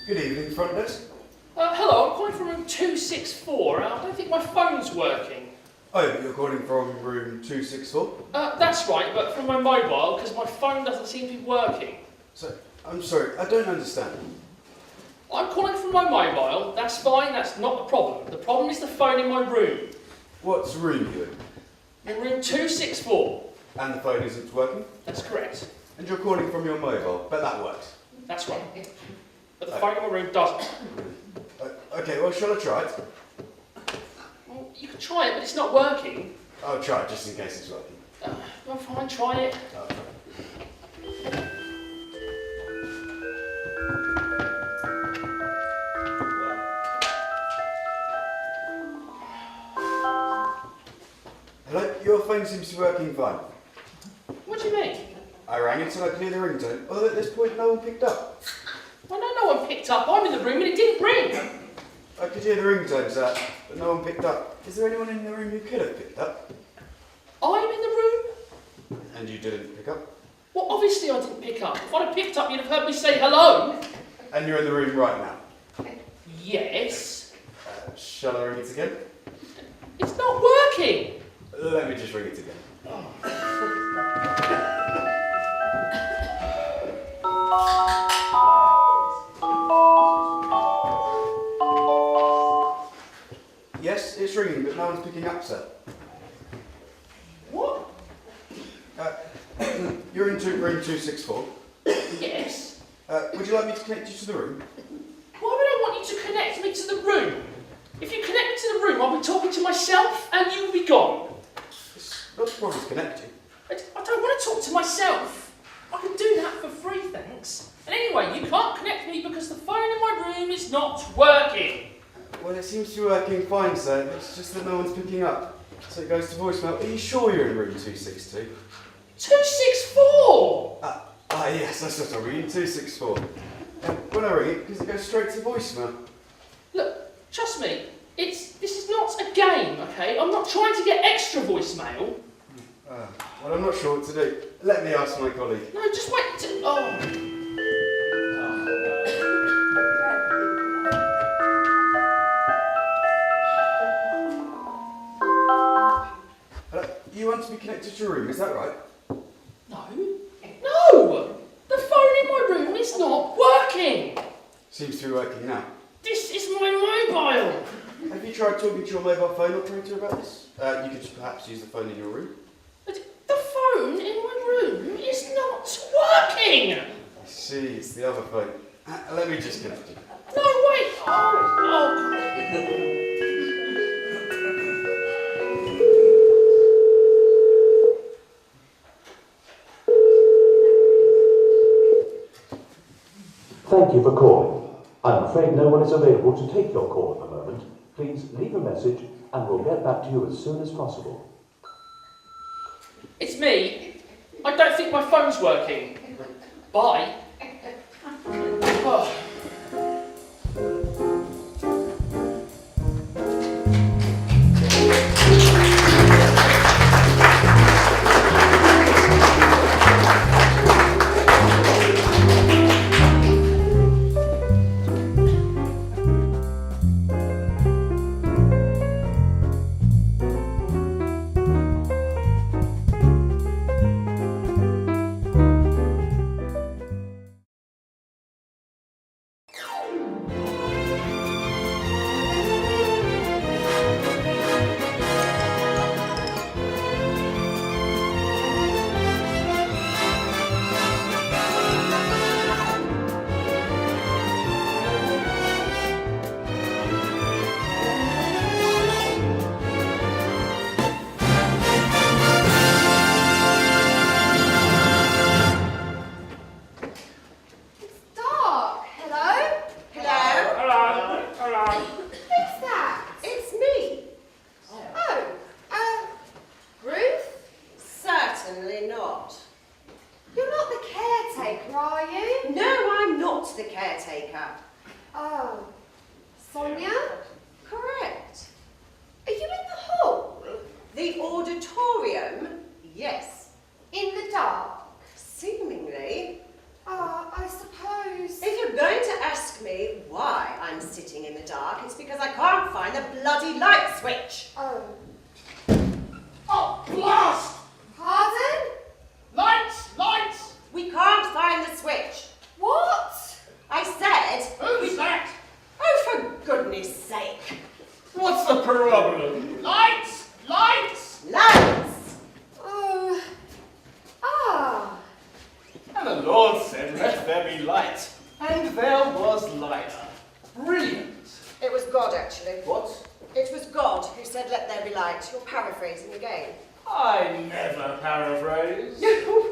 Good evening, front desk. Hello, I'm calling from room 264. I don't think my phone's working. Oh, you're calling from room 264? That's right, but from my mobile, because my phone doesn't seem to be working. So, I'm sorry, I don't understand. I'm calling from my mobile. That's fine, that's not the problem. The problem is the phone in my room. What's room you in? In room 264. And the phone isn't working? That's correct. And you're calling from your mobile, but that works? That's right. But the phone in my room doesn't. Okay, well, shall I try it? Well, you can try it, but it's not working. I'll try it just in case it's working. Well, fine, try it. Hello, your phone seems to be working fine. What do you mean? I rang until I cleared the ringtone, although at this point no one picked up. Well, no one picked up. I'm in the room and it didn't ring. I could hear the ringtone set, but no one picked up. Is there anyone in the room who could have picked up? I'm in the room? And you didn't pick up? Well, obviously I didn't pick up. If I'd have picked up, you'd have heard me say hello. And you're in the room right now? Yes. Shall I ring it again? It's not working. Let me just ring it again. Yes, it's ringing, but no one's picking up, sir. What? You're in room 264. Yes. Would you like me to connect you to the room? Why would I want you to connect me to the room? If you connect me to the room, I'll be talking to myself and you'll be gone. It's not a problem to connect you. I don't want to talk to myself. I can do that for free, thanks. And anyway, you can't connect me because the phone in my room is not working. Well, it seems to be working fine, sir. It's just that no one's picking up. So it goes to voicemail. Are you sure you're in room 262? 264! Yes, that's what I mean, 264. When I ring it, because it goes straight to voicemail. Look, trust me, this is not a game, okay? I'm not trying to get extra voicemail. Well, I'm not sure what to do. Let me ask my colleague. No, just wait till... Oh. You want to be connected to your room, is that right? No. No! The phone in my room is not working! Seems to be working now. This is my mobile! Have you tried talking to your mobile phone operator about this? You could perhaps use the phone in your room. But the phone in my room is not working! I see, it's the other phone. Let me just connect you. No, wait! Oh. Thank you for calling. I'm afraid no one is available to take your call at the moment. Please leave a message and we'll get back to you as soon as possible. It's me. I don't think my phone's working. Bye. Oh. Oh, Sonia? Correct. Are you in the hall? The auditorium? Yes. In the dark? Seemingly. I suppose... If you're going to ask me There was light. Brilliant. It was God, actually. What? It was God who said, "Let there be light." You're paraphrasing again. I never paraphrase.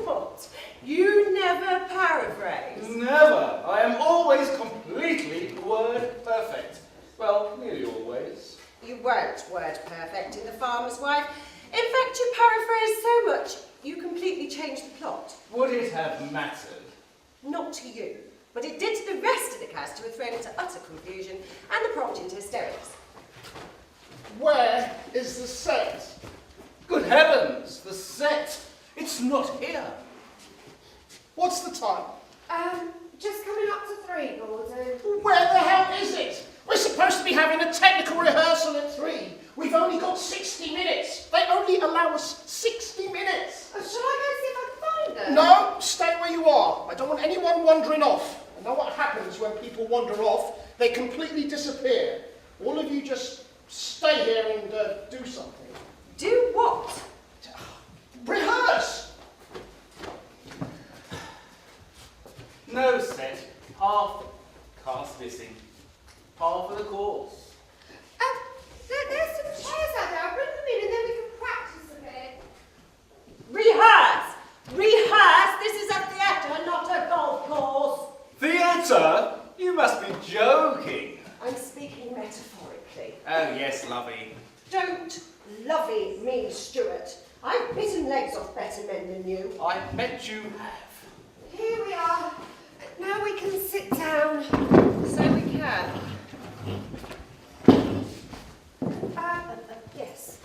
What? You never paraphrase? Never. I am always completely word perfect. Well, nearly always. You weren't word perfect in The Farmer's Wife. In fact, you paraphrased so much, you completely changed the plot. Would it have mattered? Not to you, but it did to the rest of the cast, who were thrown into utter confusion and the prompt into hysterics. Where is the set? Good heavens, the set! It's not here. What's the time? Just coming up to 3, Gordon. Where the hell is it? We're supposed to be having a technical rehearsal at 3. We've only got 60 minutes. They only allow us 60 minutes. Oh, shall I go see if I can find them? No, stay where you are. I don't want anyone wandering off. I know what happens when people wander off. They completely disappear. All of you just stay here and do something. Do what? Rehearse! No set. Half cast missing. Half of the course. There's some chairs out there. I'll bring them in and then we can practice a bit. Rehearse! Rehearse! This is a theatre, not a golf course. Theatre? You must be joking. I'm speaking metaphorically. Oh yes, lovey. Don't lovey me, Stewart. I've bitten legs off better men than you. I bet you have. Here we are. Now we can sit down. So we can. Yes.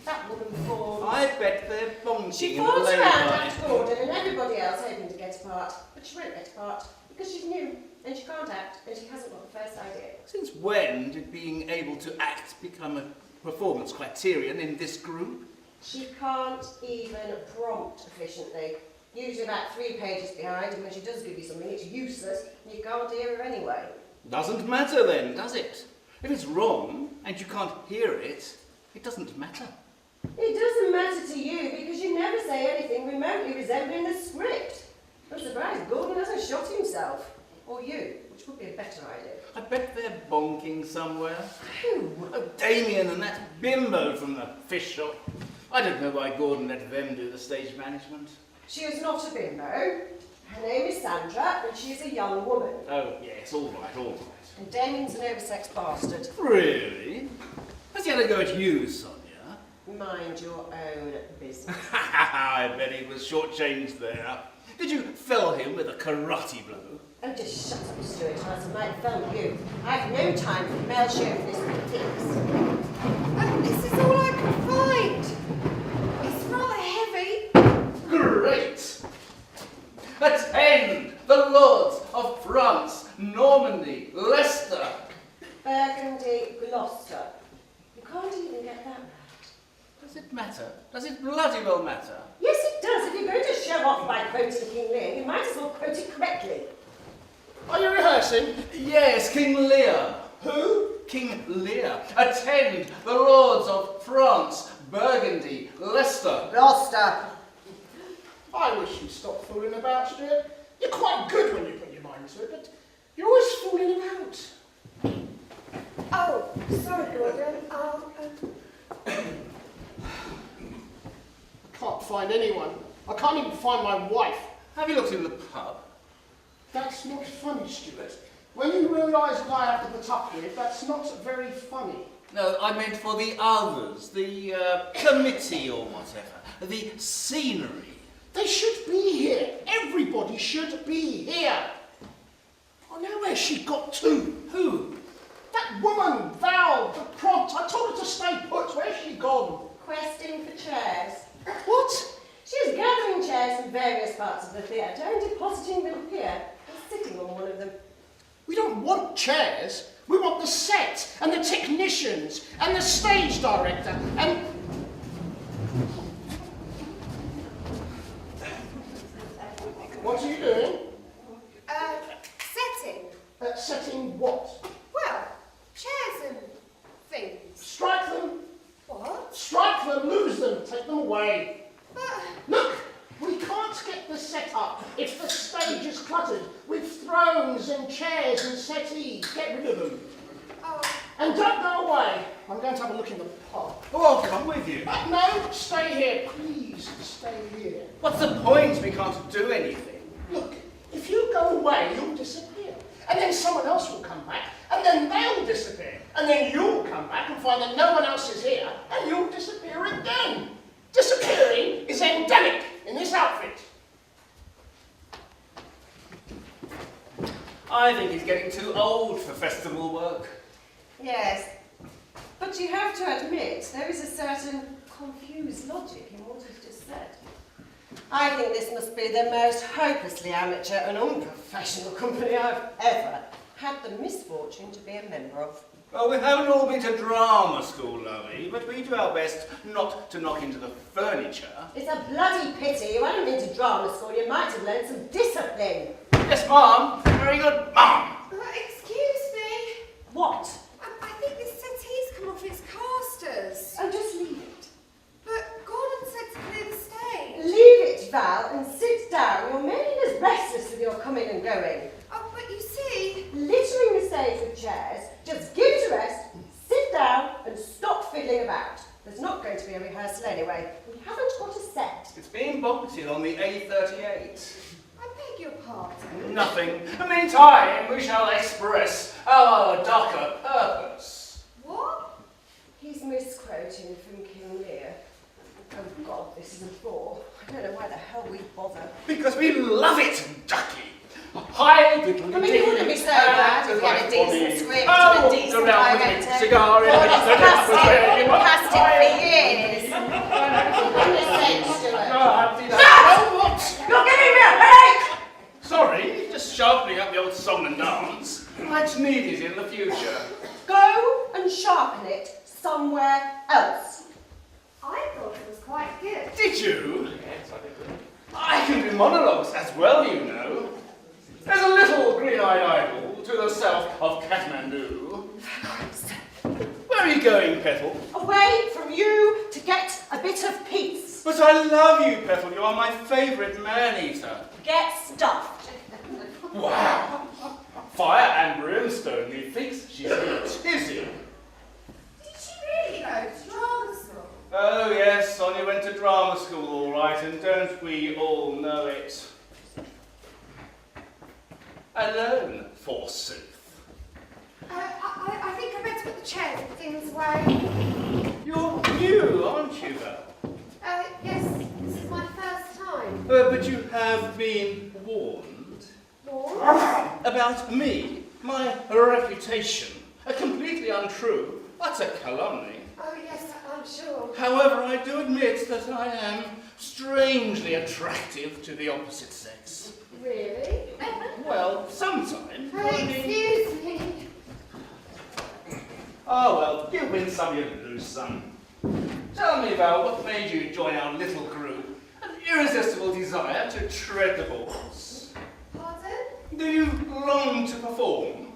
That woman falls. I bet they're bonking She in the falls around lay-by. after Gordon and everybody else hoping to get a part. But she won't get a part because she's new and she can't act and she hasn't got the first idea. Since when did being able to act become a performance criterion in this group? She can't even prompt efficiently. Usually about 3 pages behind, and when she does give you something, it's useless, and you can't hear her anyway. Doesn't matter then, does it? If it's wrong and you can't hear it, it doesn't matter. It doesn't matter to you because you never say anything remotely resembling the script. I'm surprised Gordon hasn't shot himself. Or you, which would be a better idea. I bet they're bonking somewhere. Who? Oh, Damien and that bimbo from the fish shop. I don't know why Gordon let them do the stage management. She is not a bimbo. Her name is Sandra, and she is a young woman. Oh, yes, all right, all right. And Damien's an oversexed bastard. Really? Has he had a go at you, Sonia? Mind your own business. I bet he was shortchanged there. Did you fell him with a karate blow? Oh, just shut up, Stewart, or else I might fell you. I've no time for male chauvinist critiques. This is all I can find. It's rather heavy. Great! Attend the lords of France, Normandy, Leicester. Burgundy, Gloucester. You can't even get that right. Does it matter? Does it bloody well matter? Yes, it does. If you're going to show off by quoting King Lear, you might as well quote it correctly. Are you rehearsing? Yes, King Lear. Who? King Lear. Attend the lords of France, Burgundy, Leicester. Gloucester. I wish you'd stop fooling about, Stewart. You're quite good when you put your mind to it, but you're always fooling about. Oh, sorry, Gordon. I can't find anyone. I can't even find my wife. Have you looked in the pub? That's not funny, Stewart. When you realise what I have to put up with, that's not very funny. No, I meant for the others, the committee or whatever, the scenery. They should be here. Everybody should be here. Oh, now where's she got to? Who? That woman, Val, the prompt. I told her to stay put. Where's she gone? Questing for chairs. What? She is gathering chairs from various parts of the theatre and depositing them here and sitting on one of them. We don't want chairs. We want the set and the technicians and the stage director and... What are you doing? Setting. Setting what? Well, chairs and things. Strike them. What? Strike them, lose them, take them away. But Look, we can't just get the set up. If the stage is cluttered with thrones and chairs and settees, get rid of them. Oh. And don't go away. I'm going to have a look in the pub. Oh, I'll come with you. No, stay here. Please, stay here. What's the point? We can't do anything. Look, if you go away, you'll disappear. And then someone else will come back, and then they'll disappear. And then you'll come back and find that no one else is here, and you'll disappear again. Disappearing is endemic in this outfit. I think he's getting too old for festival work. Yes, but you have to admit there is a certain confused logic in what he's just said. I think this must be the most hopelessly amateur and unprofessional company I've ever had the misfortune to be a member of. Well, we haven't all been to drama school, lovey, but we do our best not to knock into the furniture. It's a bloody pity you hadn't been to drama school. You might have learned some discipline. Yes, Mum. Very good, Mum. Excuse me. What? I think this settee's come off its casters. Oh, just leave it. But Gordon said to clear the stage. Leave it, Val, and sit down. You're making us restless with your coming and going. Oh, but you see... Littering the stage with chairs, just give it a rest, sit down, and stop fiddling about. There's not going to be a rehearsal anyway. We haven't got a set. It's being bolted on the A38. I beg your pardon. Nothing. Meantime, we shall express our darker purpose. What? He's misquoting from King Lear. Oh God, this is a bore. I don't know why the hell we bother. Because we love it, Ducky. Hi, diddly I mean, it wouldn't be so bad if we had a decent script oh, and a decent go down with me. director. Cigar in Well, it. it's past it for years. Oh, what? You're giving me a headache! Sorry, just sharpening up the old song and dance. Might need it in the future. Go and sharpen it somewhere else. I thought it was quite good. Did you? Yes, I did. I can do monologues as well, you know. There's a little green-eyed idol to the south of Kathmandu. Where are you going, Petal? Away from you to get a bit of peace. But I love you, Petal. You are my favourite man-eater. Get stuffed. Wow. Fire and brimstone, methinks she's in a tizzy. Did she really go to drama school? Oh, yes, Sonia went to drama school, all right, and don't we all know it? Alone, forsooth. I think I better put the chairs and things away. You're new, aren't you, Val? Yes, this is my first time. But you have been warned. Warned? About me, my reputation. Completely untrue. That's a calumny. Oh, yes, I'm sure. However, I do admit that I am strangely attractive to the opposite sex. Really? Well, sometimes. Excuse me. Oh, well, you win some, you lose some. Tell me, Val, what made you join our little group? An irresistible desire to tread the boards. Pardon? Do you long to perform?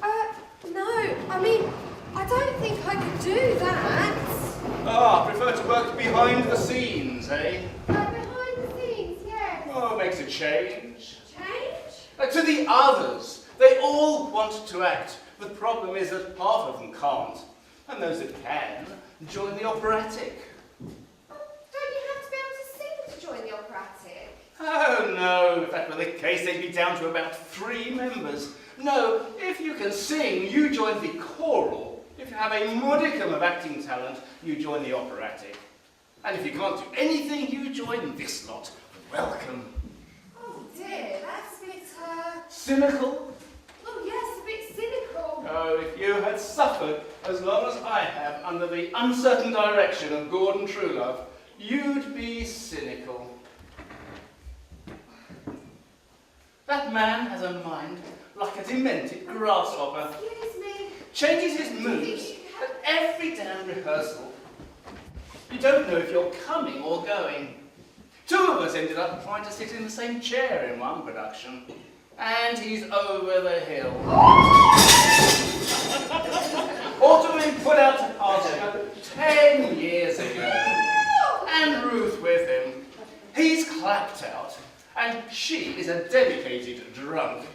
No. I mean, I don't think I could do that. Ah, prefer to work behind the scenes, eh? Behind the scenes, yes. Oh, makes a change. Change? To the others. They all want to act. The problem is that half of them can't. And those that can, join the operatic. Don't you have to be able to sing to join the operatic? Oh, no. If that were the case, they'd be down to about 3 members. No, if you can sing, you join the choral. If you have a modicum of acting talent, you join the operatic. And if you can't do anything, you join this lot. Welcome. Oh dear, that's a bit, Cynical? oh yes, a bit cynical. Oh, if you had suffered as long as I have under the uncertain direction of Gordon Truelove, you'd be cynical. That man has a mind like a demented grasshopper. Excuse me. Changes his moods at every damn rehearsal. You don't know if you're coming or going. 2 of us ended up trying to sit in the same chair in one production. And he's over the hill. Ought to have been put out to pasture 10 years ago. And Ruth with him. He's clapped out. inebriated drunk.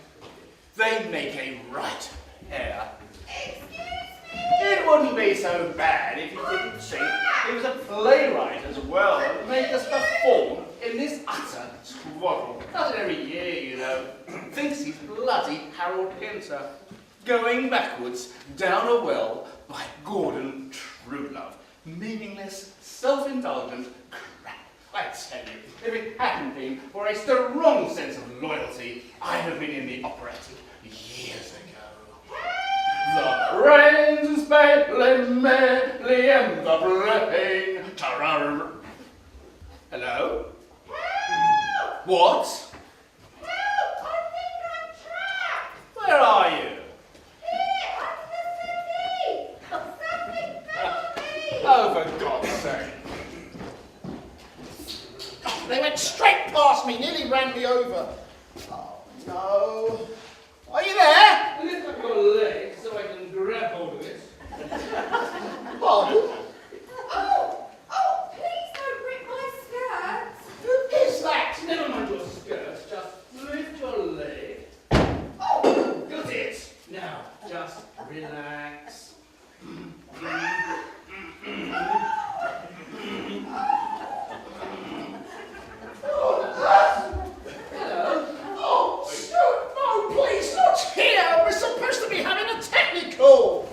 They'd make a right pair. Excuse me! It wouldn't be so bad if you didn't think he was a playwright as well and make us perform in this utter twaddle. Does it every year, you know. Thinks he's bloody Harold Pinter. Going backwards down a well by Gordon Truelove. Meaningless, self-indulgent crap. I tell you, if it hadn't been for a strong sense of loyalty, I'd have been in the operatic years ago. The rains spell merrily and the rain. Tararr. Hello? Help! What? Help! I think I'm trapped! Where are you? Here, under the settee! Something fell me! Oh, for God's sake. Oh, they went straight past me, nearly ran me over. Oh, no. Are you there? Lift up your leg so I can grab hold of it. Pardon? Oh, please don't rip my skirts! Who is that? Never mind your skirt, just lift your leg. Oh, Got it. Now, just relax. oh, Stewart, no, please, not here. We're supposed to be having a technical.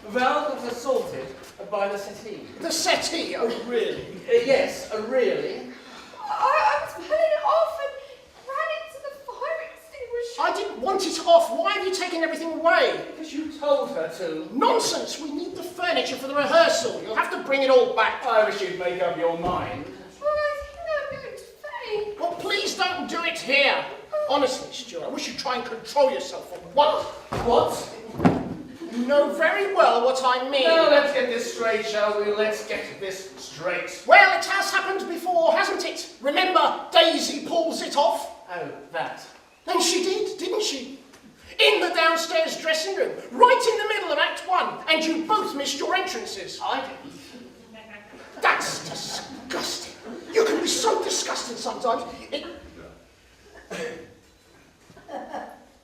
Val was assaulted by the settee. The settee, oh, really? Yes, really. I was pulling it off and ran into the fire extinguisher. I didn't want it off. Why have you taken everything away? Because you told her to. Nonsense! We need the furniture for the rehearsal. You'll have to bring it all back. I wish you'd make up your mind. I think I'm going to faint. Well, please don't do it here. Honestly, Stewart, I wish you'd try and control yourself for once. What? You know very well what I mean. Now let's get this straight, shall we? Let's get this straight. Well, it has happened before, hasn't it? Remember, Daisy pulls it off? Oh, that. And she did, didn't she? In the downstairs dressing room, right in the middle of Act 1, and you both missed your entrances. I didn't. That's disgusting. You can be so disgusting sometimes.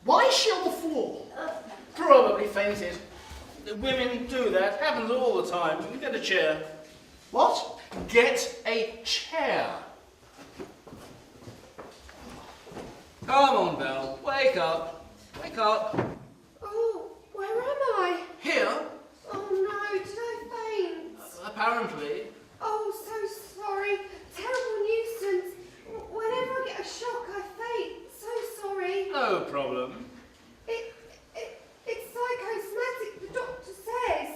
Why is she on the floor? Probably fainted. The women do that. Happens all the time. Get a chair. What? Get a chair. Come on, Belle. Wake up. Wake up. Oh, where am I? Here, Oh no, did I faint? apparently. Oh, so sorry. Terrible nuisance. Whenever I get a shock, I faint. So sorry. No problem. It's psychosomatic, the doctor says.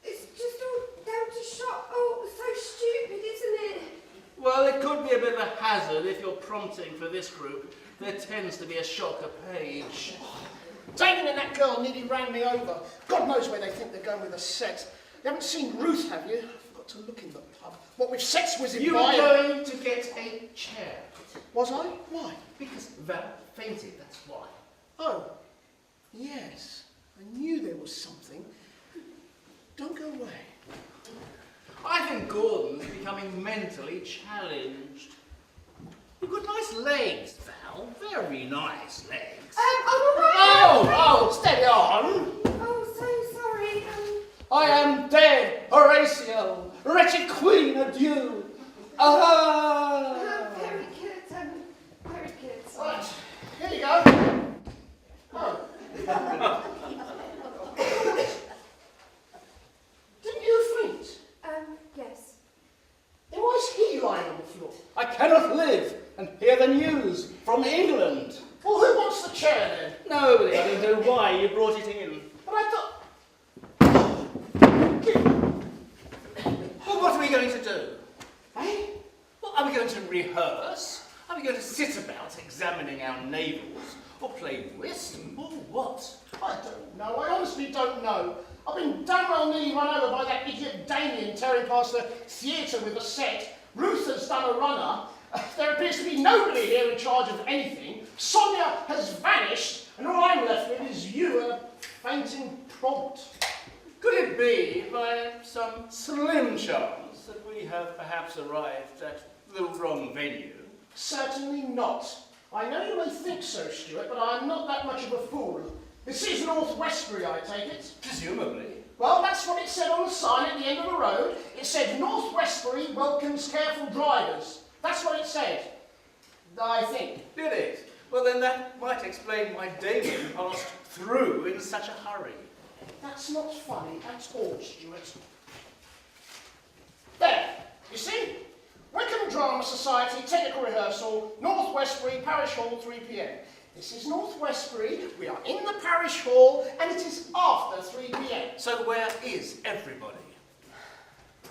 It's just all down to shock. Oh, so stupid, isn't it? Well, it could be a bit of a hazard if you're prompting for this group. There tends to be a shock a page. Damon and that girl nearly ran me over. God knows where they think they're going with the set. You haven't seen Ruth, have you? I forgot to look in the pub. What with sex was in You were going to get a chair. Was I? Why? Because Val fainted, that's why. Oh, yes. I knew there was something. Don't go away. I think Gordon's becoming mentally challenged. You've got nice legs, Val. Very nice legs. I'm alright. Oh, steady on. Oh, so sorry. I am dead, Horatio. Wretched queen, adieu. Very good, very good. Right, here you go. Oh. Didn't you faint? Yes. Then why is he lying on the floor? I cannot live and hear the news from England. Well, who wants the chair then? Nobody. I don't know why you brought it in. But I thought... Well, what are we going to do? Eh? Well, are we going to rehearse? Are we going to sit about examining our navels? Or play whist? Or what? I don't know. I honestly don't know. I've been damn well nearly run over by that idiot Damien tearing past the theatre with a set. Ruth has done a runner. There appears to be nobody here in charge of anything. Sonia has vanished, and all I'm left with is you and a fainting prompt. Could it be, by some slim chance, that we have perhaps arrived at the wrong venue? Certainly not. I know you may think so, Stewart, but I'm not that much of a fool. This is North Westbury, I take it? Presumably. Well, that's what it said on the sign at the end of the road. It said, North Westbury welcomes careful drivers. That's what it said. I think. Did it? Well, then that might explain why Damien passed through in such a hurry. That's not funny at all, Stewart. There, you see? Wickham Drama Society, technical rehearsal, North Westbury, Parish Hall, 3 p.m. This is North Westbury, we are in the Parish Hall, and it is after 3 p.m. So where is everybody?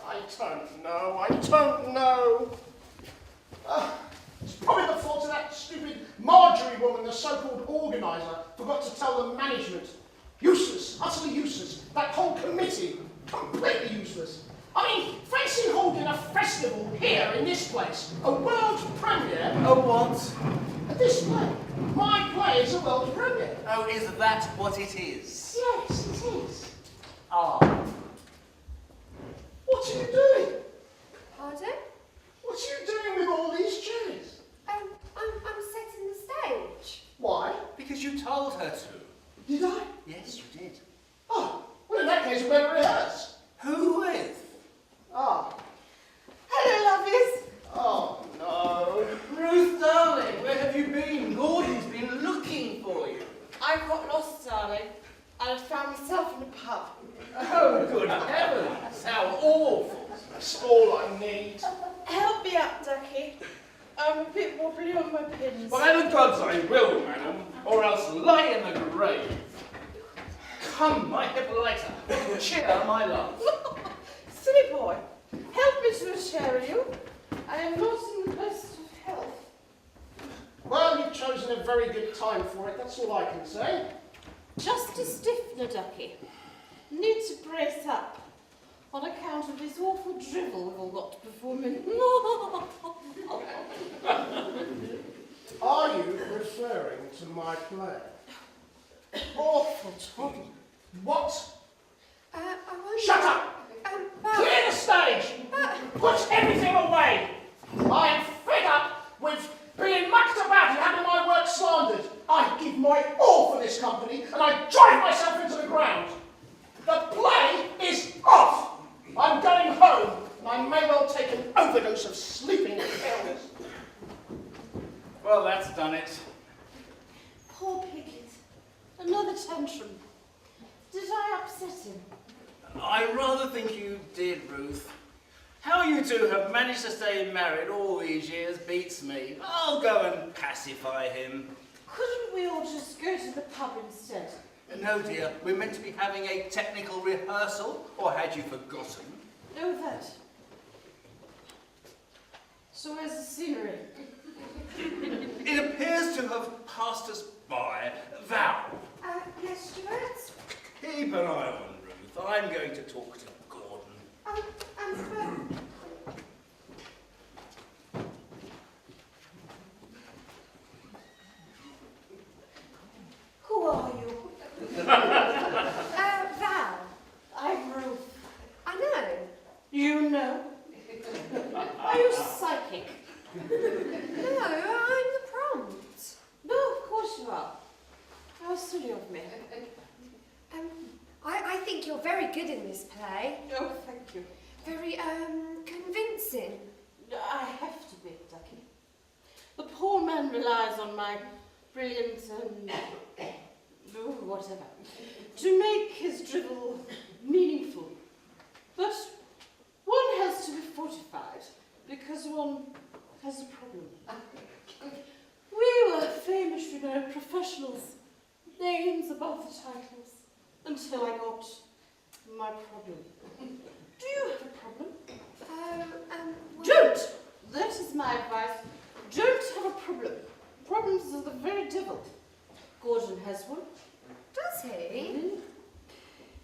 I don't know. It's probably the fault of that stupid Marjorie woman, the so-called organiser, forgot to tell the management. Useless, utterly useless. That whole committee, completely useless. I mean, fancy holding a festival here in this place, a world premiere. Oh, what? This play, my play is a world premiere. Oh, is that what it is? Yes, it is. Ah. What are you doing? Pardon? What are you doing with all these chairs? I'm setting the stage. Why? Because you told her to. Did I? Yes, you did. Oh, well in that case we better rehearse. Who with? Ah. Hello, lovies. Oh, no. Ruth, darling, where have you been? Gordon's been looking for you. I got lost, darling, and I found myself in a pub. Oh, good heavens, how awful. That's all I need. Help me up, Ducky. I'm a bit wobbly on my pins. By the gods I will, madam, or else lie in the grave. Come, my Hippolyta, cheer my love. Silly boy, help me to assure you, I am not in the best of health. Well, you've chosen a very good time for it, that's all I can say. Just a stiffener, Ducky. Need to brace up on account of this awful drivel we've all got to perform in. Are you referring to my play? Awful toddle. What? I wonder... Shut up! Clear the stage! Put everything away! I am fed up with being mucked about and having my work slandered. I give my all for this company and I drive myself into the ground. The play is off! I'm going home and I may well take an overdose of sleeping pills. Well, that's done it. Poor Pickett. Another tantrum. Did I upset him? I rather think you did, Ruth. How you two have managed to stay married all these years beats me. I'll go and pacify him. Couldn't we all just go to the pub instead? No, dear, we're meant to be having a technical rehearsal, or had you forgotten? Oh, that. So where's the scenery? It appears to have passed us by. Val, Yes, Stuart? keep an eye on Ruth. I'm going to talk to Gordon. But... Who are you? Val. I'm Ruth. I know. You know? Are you psychic? No, I'm the prompt. No, of course you are. How silly of me. I think you're very good in this play. Oh, thank you. Very, convincing. I have to be, Ducky. The poor man relies on my brilliant, whatever, to make his drivel meaningful. But one has to be fortified, because one has a problem. We were famous, you know, professionals, names above the titles, until I got my problem. Do you have a problem? Well, Don't! That is my advice. Don't have a problem. Problems are the very devil. Gordon has one. does he?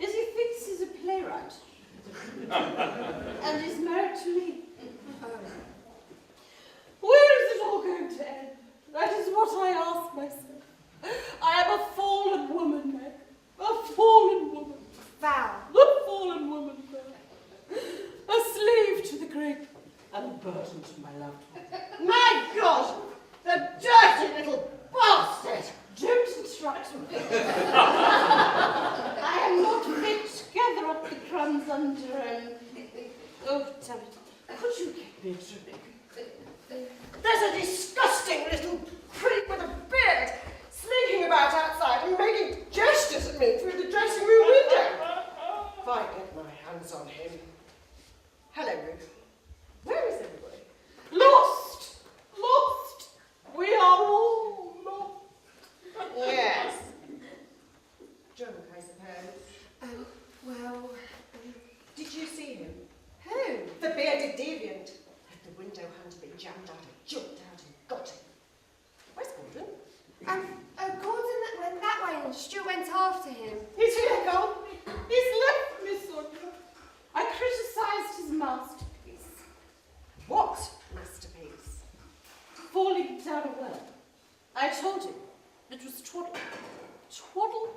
As he thinks he's a playwright. And he's married to me. Where is it all going to end? That is what I ask myself. I am a fallen woman, Meg. A fallen woman. Val. A fallen woman, Meg. A slave to the grape and a burden to my loved one. My God! The dirty little I am not fit to gather up the crumbs under oh, damn it. Could you get me a drink? There's a disgusting little creep with a beard slinking about outside and making gestures at me through the dressing room window. If I get my hands on him. Hello, Ruth. Where is everybody? Lost! Lost! We are all lost. Yes. Drunk, I suppose. Oh, well... Did you see him? Who? The bearded deviant. Had the window hadn't been jammed out, I jumped out and got him. Where's Gordon? Gordon went that way and Stewart went after him. He's here, Gordon. He's left me, Sonia. I criticised his masterpiece. What masterpiece? Falling down a well. I told him it was twaddle. Twaddle?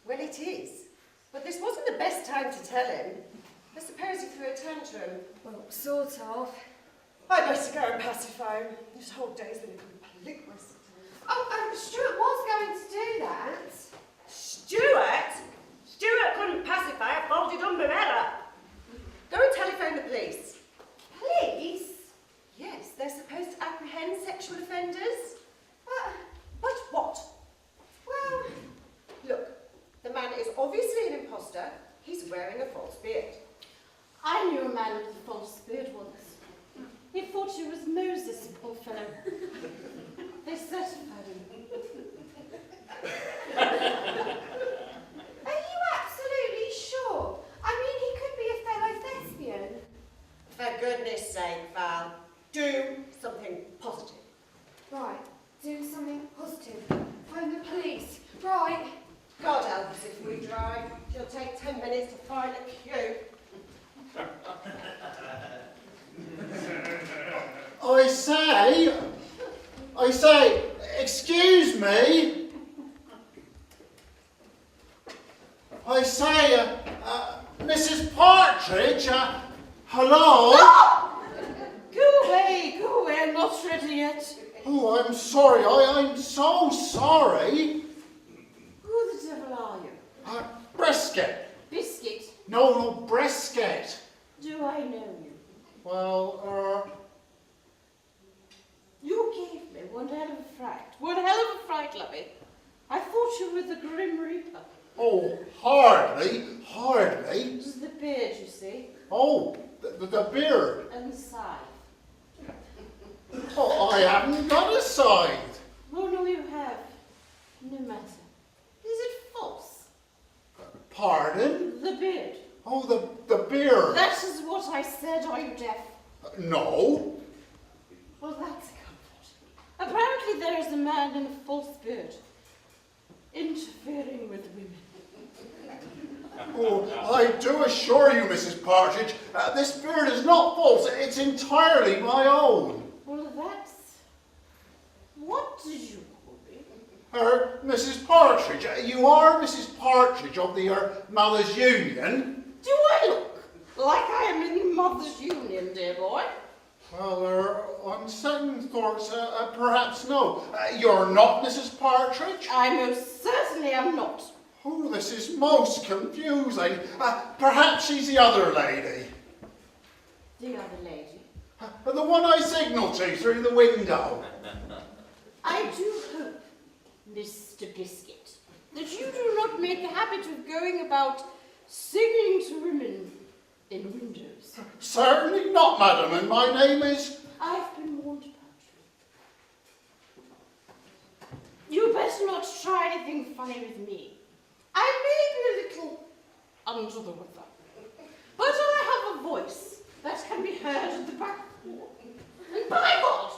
Well, it is. But this wasn't the best time to tell him. I suppose he threw a tantrum. Well, sort of. I'd better go and pacify him. This whole day's been a complete waste of time. Oh, Stewart was going to do that. Stewart? Stewart couldn't pacify a folded umbrella. Go and telephone the police. Police? Yes, they're supposed to apprehend sexual offenders. But, But what? well... Look, the man is obviously an imposter. He's wearing a false beard. I knew a man with a false beard once. He thought he was Moses, poor fellow. They certified him. Are you absolutely sure? I mean, he could be a fellow thespian. For goodness sake, Val, do something positive. Right, do something positive. Phone the police. Right. God help us if we try. It'll take 10 minutes to find a queue. I say, excuse me. I say, Mrs. Partridge, hello? Go away, I'm not ready yet. Oh, I'm sorry, I'm so sorry. Who the devil are you? Briskett. Biscuit? No, Briskett. Do I know you? Well, You gave me one hell of a fright. One hell of a fright, lovey. I thought you were the Grim Reaper. oh, hardly. It was the beard, you see, Oh, the beard. and the scythe. Oh, I haven't got a scythe. Oh, no, you have. No matter. Is it false? Pardon? The beard. Oh, the beard. That is what I said. Are you deaf? No. Well, that's a comfort. Apparently there is a man in a false beard interfering with women. Oh, I do assure you, Mrs. Partridge, this beard is not false. It's entirely my own. Well, that's... What did you call me? Mrs. Partridge. You are Mrs. Partridge of the Mothers' Union. Do I look like I am in the Mothers' Union, dear boy? Well, on second thoughts, perhaps no. You're not Mrs. Partridge? I most certainly am not. Oh, this is most confusing. Perhaps she's the other lady. The other lady. The one I signalled to through the window. I do hope, Mr. Biscuit, that you do not make a habit of going about singing to women in windows. Certainly not, madam, and my name is... I've been warned about you. You better not try anything funny with me. I may be a little under the weather, but I have a voice that can be heard at the back door. And by God,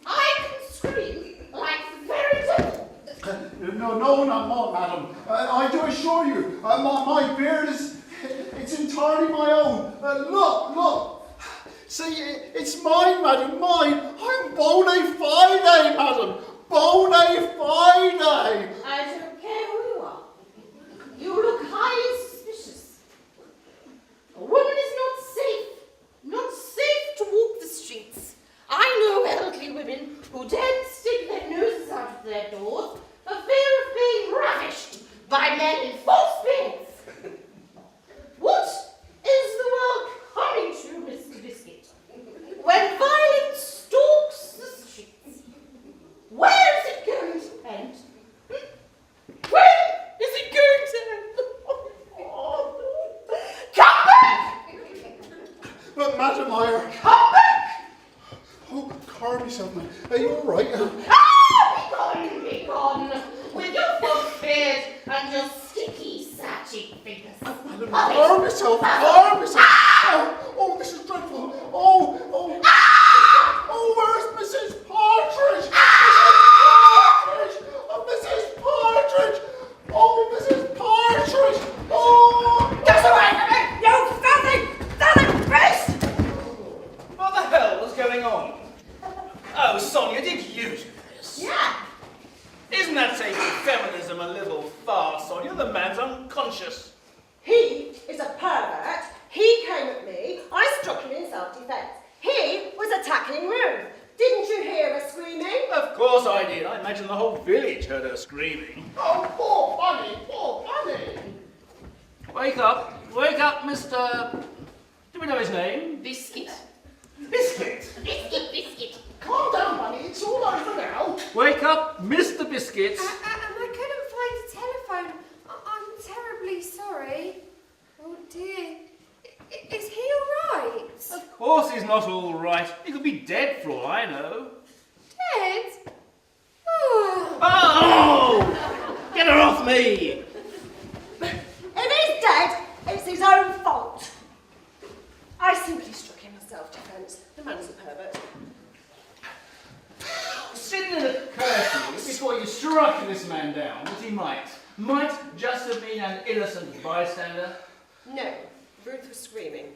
I can scream like the very devil. No, not madam. I do assure you, my beard is... It's entirely my own. Look. See, it's mine, madam, mine. I'm bona fide, madam. Bona fide. I don't care who you are. You look highly suspicious. A woman is not safe to walk the streets. I know elderly women who daren't stick their noses out of their doors for fear right. Be gone, with your false beard and your sticky, satchy fingers. Harm yourself, harm yourself. Oh, this is dreadful. Oh, where's Mrs. Partridge? Mrs. Partridge! Oh, Mrs. Partridge! Oh! Get away from me, you filthy beast! What the hell was going on? Oh, Sonia, did you do this? Yeah. Isn't that taking feminism a little far, Sonia? The man's unconscious. He is a pervert. He came at me. I struck him in self-defence. He was attacking Ruth. Didn't you hear her screaming? Of course I did. I imagine the whole village heard her screaming. Oh, poor Bunny, poor Bunny! Wake up, Mr... Do we know his name? Biscuit. Biscuit. Biscuit. Calm down, Bunny, it's all over now. Wake up, Mr. Biscuit. And I couldn't find a telephone. I'm terribly sorry. Oh dear. Is he all right? Of course he's not all right. He could be dead for all I know. Dead? Oh. Oh! Get her off me! If he's dead, it's his own fault. I simply struck him in self-defence. The man's a pervert. Didn't it occur to you before you struck this man down that he might just have been an innocent bystander? No, Ruth was screaming.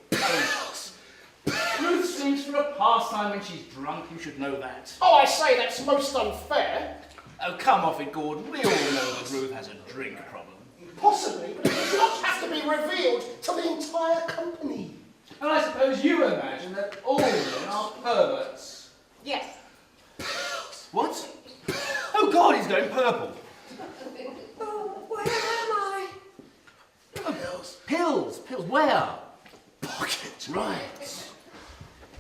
Ruth screams for a pastime when she's drunk, you should know that. Oh, I say that's most unfair. Oh, come off it, Gordon. We all know that Ruth has a drink problem. Possibly, but it does not have to be revealed to the entire company. And I suppose you imagine that all men are perverts. Yes. What? Oh, God, he's going purple. Oh, where am I? Pills. Where? Pocket. Right.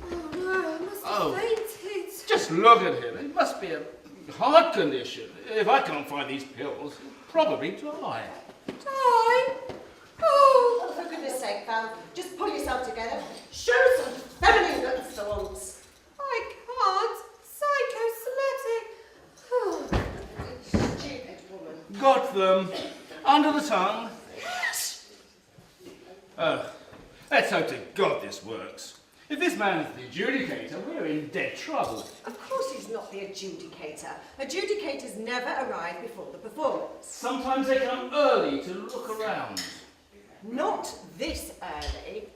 Oh no, I must Oh. have fainted. Just look at him. It must be a heart condition. If I can't find these pills, he'll probably die. Die? Oh. For goodness sake, Val, just pull yourself together. Show some feminine guts for once. I can't. Psychosomatic. Oh. Stupid woman. Got them. Under the tongue. Yes. Oh, let's hope to God this works. If this man's the adjudicator, we're in dead trouble. Of course he's not the adjudicator. Adjudicators never arrive before the performance. Sometimes they come early to look around. Not this early.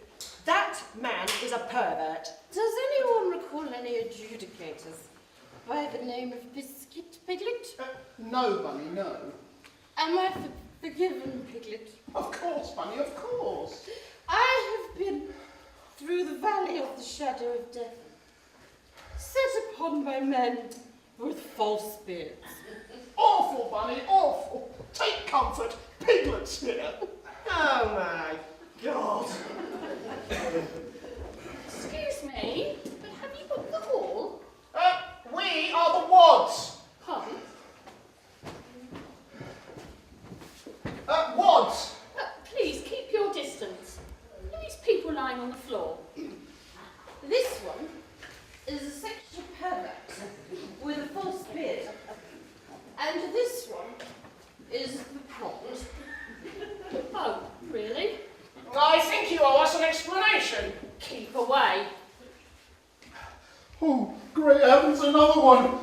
That man is a pervert. Does anyone recall any adjudicators by the name of Biscuit Piglet? No, Bunny, no. Am I forgiven, Piglet? Of course, Bunny, of course. I have been through the valley of the shadow of death, set upon by men with false beards. Awful, Bunny, awful. Take comfort, Piglet's here. Oh my God. Excuse me, but have you got the hall? We are the Wads. Pardon? Wads. Please keep your distance. These people lying on the floor. This one is a sexual pervert with a false beard. And this one is the prompt. Oh, really? I think you owe us an explanation. Keep away. Oh, great heavens, another one.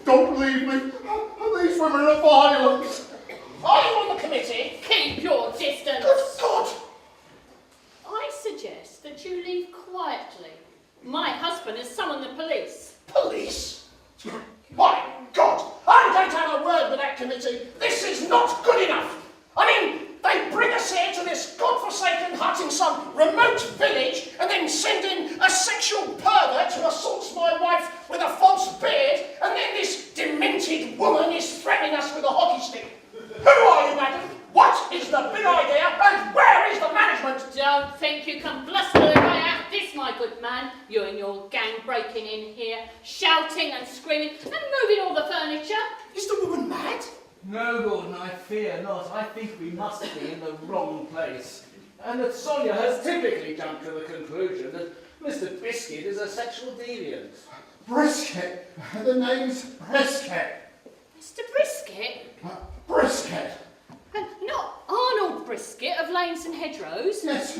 Don't believe me. These women are violent. Are you on the committee? Keep your distance. Good God. I suggest that you leave quietly. My husband has summoned the police. Police? My God, I'm going to have a word with that committee. This is not good enough. I mean, they bring us here to this godforsaken hut in some remote village and then send in a sexual pervert who assaults my wife with a false beard, and then this demented woman is threatening us with a hockey stick. Who are you, madam? What is the big idea, and where is the management? Don't think you can bluster your way out of this, my good man. You and your gang breaking in here, shouting and screaming, and moving all the furniture. Is the woman mad? No, Gordon, I fear not. I think we must be in the wrong place. And that Sonia has typically jumped to the conclusion that Mr. Biscuit is a sexual deviant. Briskett. The name's Briskett. Mr. Briskett? Briskett. And not Arnold Briskett of Lanes and Hedgerows? Yes,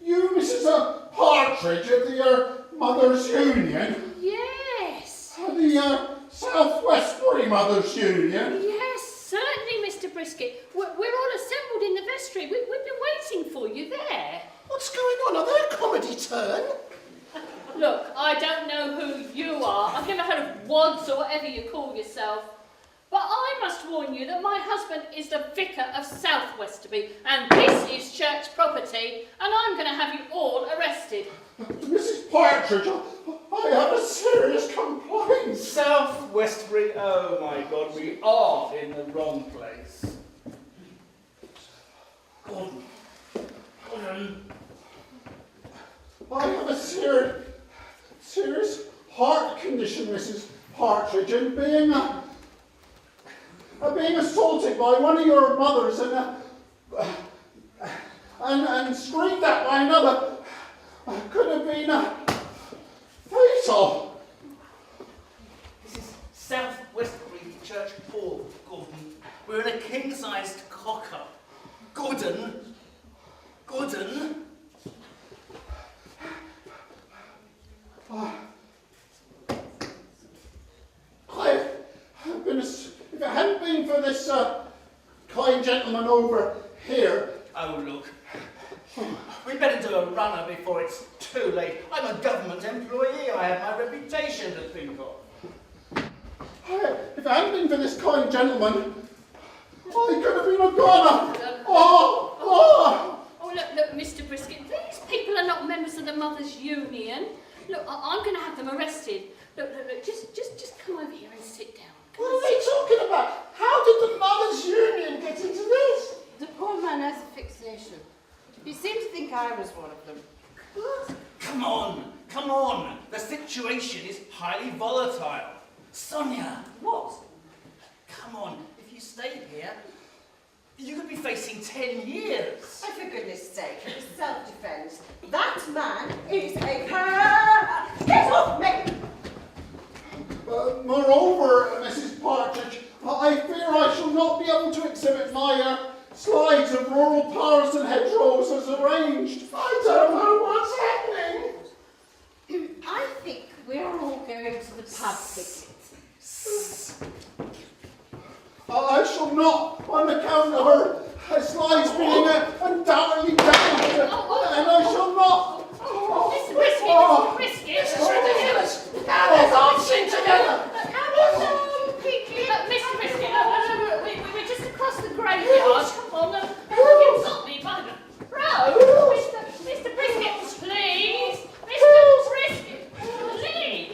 you, Mrs. Partridge of the Mothers' Union. Yes. The South Westbury Mothers' Union. Yes, certainly, Mr. Briskett. We're all assembled in the vestry. We've been waiting for you there. What's going on? Are they a comedy turn? Look, I don't know who you are. I've never heard of Wads or whatever you call yourself. But I must warn you that my husband is the vicar of South Westerby, and this is church property, and I'm going to have you all arrested. Mrs. Partridge, I have a serious complaint. South Westbury, oh my God, we are in the wrong place. Gordon. I have a serious heart condition, Mrs. Partridge, and being assaulted by one of your mothers and screamed at by another could have been fatal. This is South Westbury Church Hall, Gordon. We're in a king-sized cock-up. Gordon. If it hadn't been for this kind gentleman over here. Oh, look. We'd better do a runner before it's too late. I'm a government employee. I have my reputation to think of. If it hadn't been for this kind gentleman, I could have been a goner. Oh, look, Mr. Briskett, these people are not members of the Mothers' Union. Look, I'm going to have them arrested. Look, just come over here and sit down. What are they talking about? How did the Mothers' Union get into this? The poor man has a fixation. He seemed to think I was one of them. What? Come on. The situation is highly volatile. Sonia. What? Come on. If you stay here, you could be facing 10 years. Oh, for goodness sake, it's self-defense. That man is a cur. Get off me! Moreover, Mrs. Partridge, I fear I shall not be able to exhibit my slides of rural powers and hedgerows as arranged. I don't know what's happening. I think we're all going to the pub, Briskett. I shall not, on account of her slides being undoubtedly damaged, and I shall not. Mr. Briskett, Now they're dancing together. Mr. Briskett, we're just across the graveyard. Come on, you've got me by the throat. Mr. Briskett, please. Mr. Briskett, please.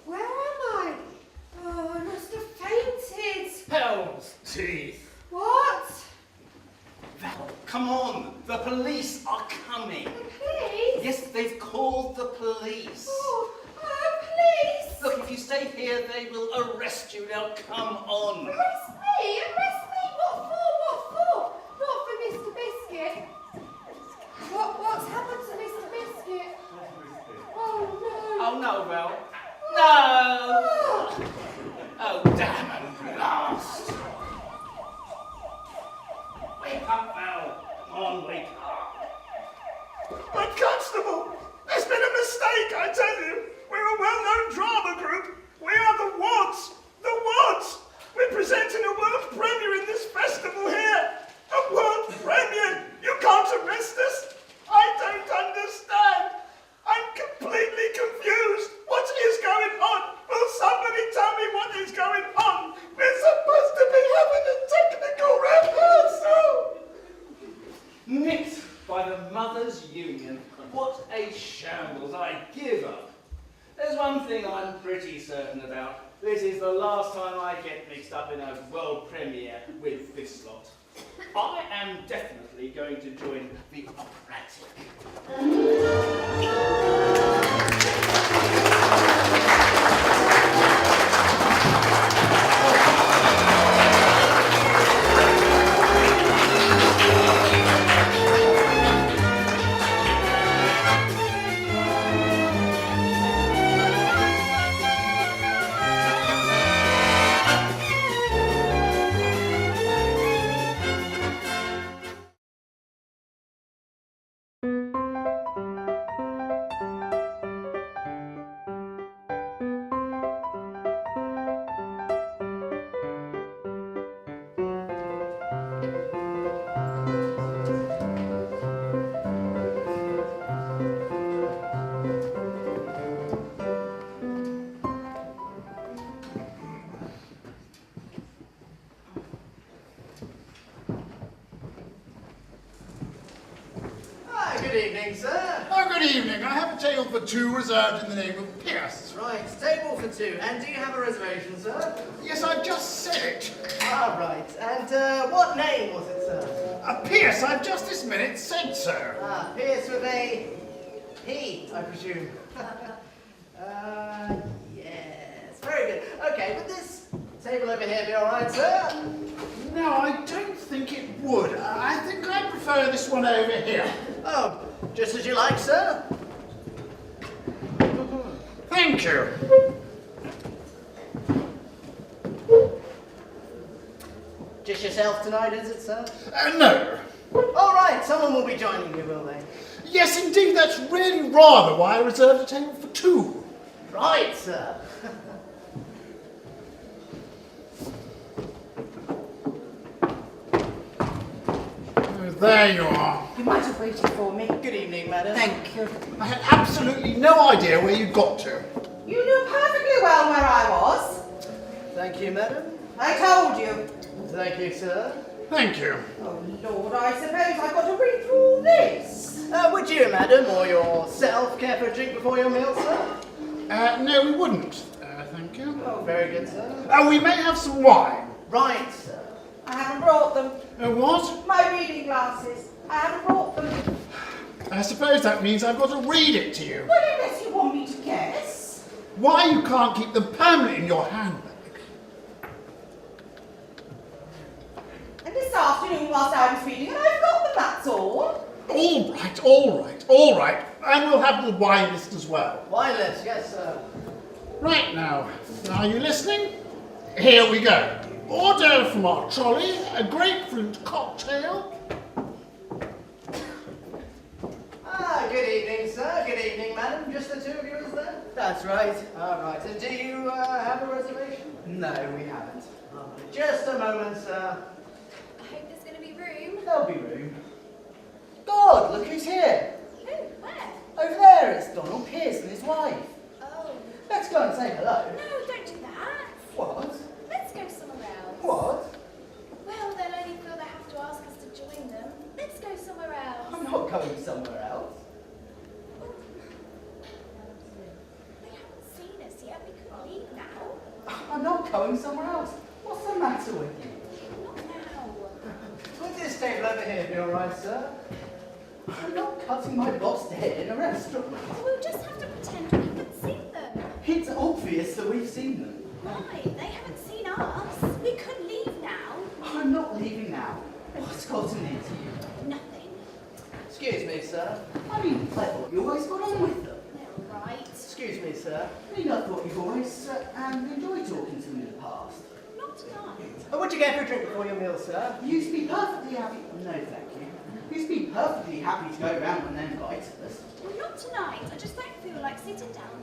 Where am I? Oh, I must have fainted. Hell's teeth. What? Val, come on. The police are coming. Police? Yes, they've called the police. Oh, police! Look, if you stay here, they will arrest you. Now, come on. Arrest me? Arrest me? What for? Not for Mr. Briskett. What's happened to Mr. Briskett? Oh, no. Oh, no, Val. No! Oh, damn at last. Wake up, Val. Come on, wake up. But Constable, there's been a mistake, I tell you. We're a well-known drama group. We are the Wads. The Wads. We're presenting a world premiere in this festival here. A world premiere. You can't arrest us. I don't understand. I'm completely confused. What is going on? Will somebody tell me what is going on? We're supposed to be having a technical rehearsal. Nicked by the Mothers' Union. What a shambles. I give up. There's one thing I'm pretty certain about. This is the last time I get mixed up in a world premiere with this lot. I am definitely going to join the operatic. evening, sir. Oh, good evening. I have a table for two reserved in the name of Pearce. Right, table for two. And do you have a reservation, sir? Yes, I've just said it. Ah, right. And what name was it, sir? Pearce, I've just this minute said so. Ah, Pearce with a P, I presume. Yes, very good. Okay, would this table over here be all right, sir? No, I don't think it would. I think I prefer this one over here. Oh, just as you like, sir. Thank you. Just yourself tonight, is it, sir? No. All right, someone will be joining you, will they? Yes, indeed, that's really rather why I reserved a table for two. Right, sir. There you are. You might have waited for me. Good evening, madam. Thank you. I had absolutely no idea where you'd got to. You knew perfectly well where I was. Thank you, madam. I told you. Thank you, sir. Thank you. Oh, Lord, I suppose I've got to read through all this. Would you, madam, or yourself care for a drink before your meal, sir? No, we wouldn't. Thank you. Oh, very good, sir. We may have some wine. Right, sir. I haven't brought them. What? My reading glasses. I haven't brought them. I suppose that means I've got to read it to you. Well, unless you want me to guess. Why you can't keep them permanently in your handbag? And this afternoon, whilst I was reading, and I've got them, that's all. All right, all right, all right. And we'll have the wine list as well. Wine list, yes, sir. Right now, are you listening? Here we go. Order from our trolley, a grapefruit cocktail. Ah, good evening, sir. Good evening, madam. Just the two of you, is there? That's right. All right. And do you have a reservation? No, we haven't. All right. Just a moment, sir. I hope there's going to be room. There'll be room. God, look who's here. Who? Where? Over there, it's Donald Pearce and his wife. Oh. Let's go and say hello. No, don't do that. What? Let's go somewhere else. What? Well, they'll only feel they have to ask us to join them. Let's go somewhere else. I'm not going somewhere else. They haven't seen us yet. We could leave now. I'm not going somewhere else. What's the matter with you? Not now. Would this table over here be all right, sir? I'm not cutting my boss dead in a restaurant. We'll just have to pretend we haven't seen them. It's obvious that we've seen them. Why? They haven't seen us. We could leave now. I'm not leaving now. What's gotten into you? Nothing. Excuse me, sir. I mean, I thought you always got on with them. They're all right. Excuse me, sir. I mean, I thought you've always enjoyed talking to them in the past. Not tonight. Would you get for a drink before your meal, sir? You used to be perfectly happy. No, thank you. You used to be perfectly happy to go round when they invited us. Well, not tonight. I just don't feel like sitting down.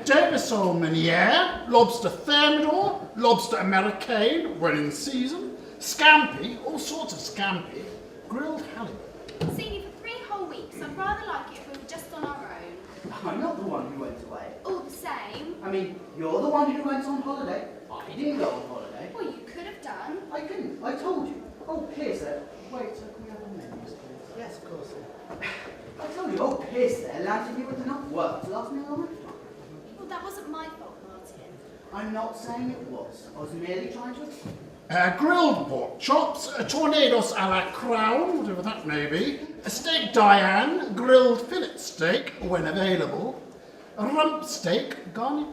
Denisol Meunier, lobster thermidor, lobster americaine, when in season, scampi, all sorts of scampi, grilled halibut. Seen you for 3 whole weeks. I'd rather like it if we were just on our own. I'm not the one who went away. All the same. I mean, you're the one who went on holiday. I didn't go on holiday. Well, you could have done. I couldn't. I told you. Oh, Pearce there. Wait, can we have a menus, please? Yes, of course, sir. I told you, old Pearce there landed me with enough work to last me a lifetime. Well, that wasn't my fault, Martin. I'm not saying it was. I was merely trying to explain. Grilled pork chops, tornadoes a la crown, whatever that may be, a steak Diane, grilled fillet steak, when available, a rump steak, garnish.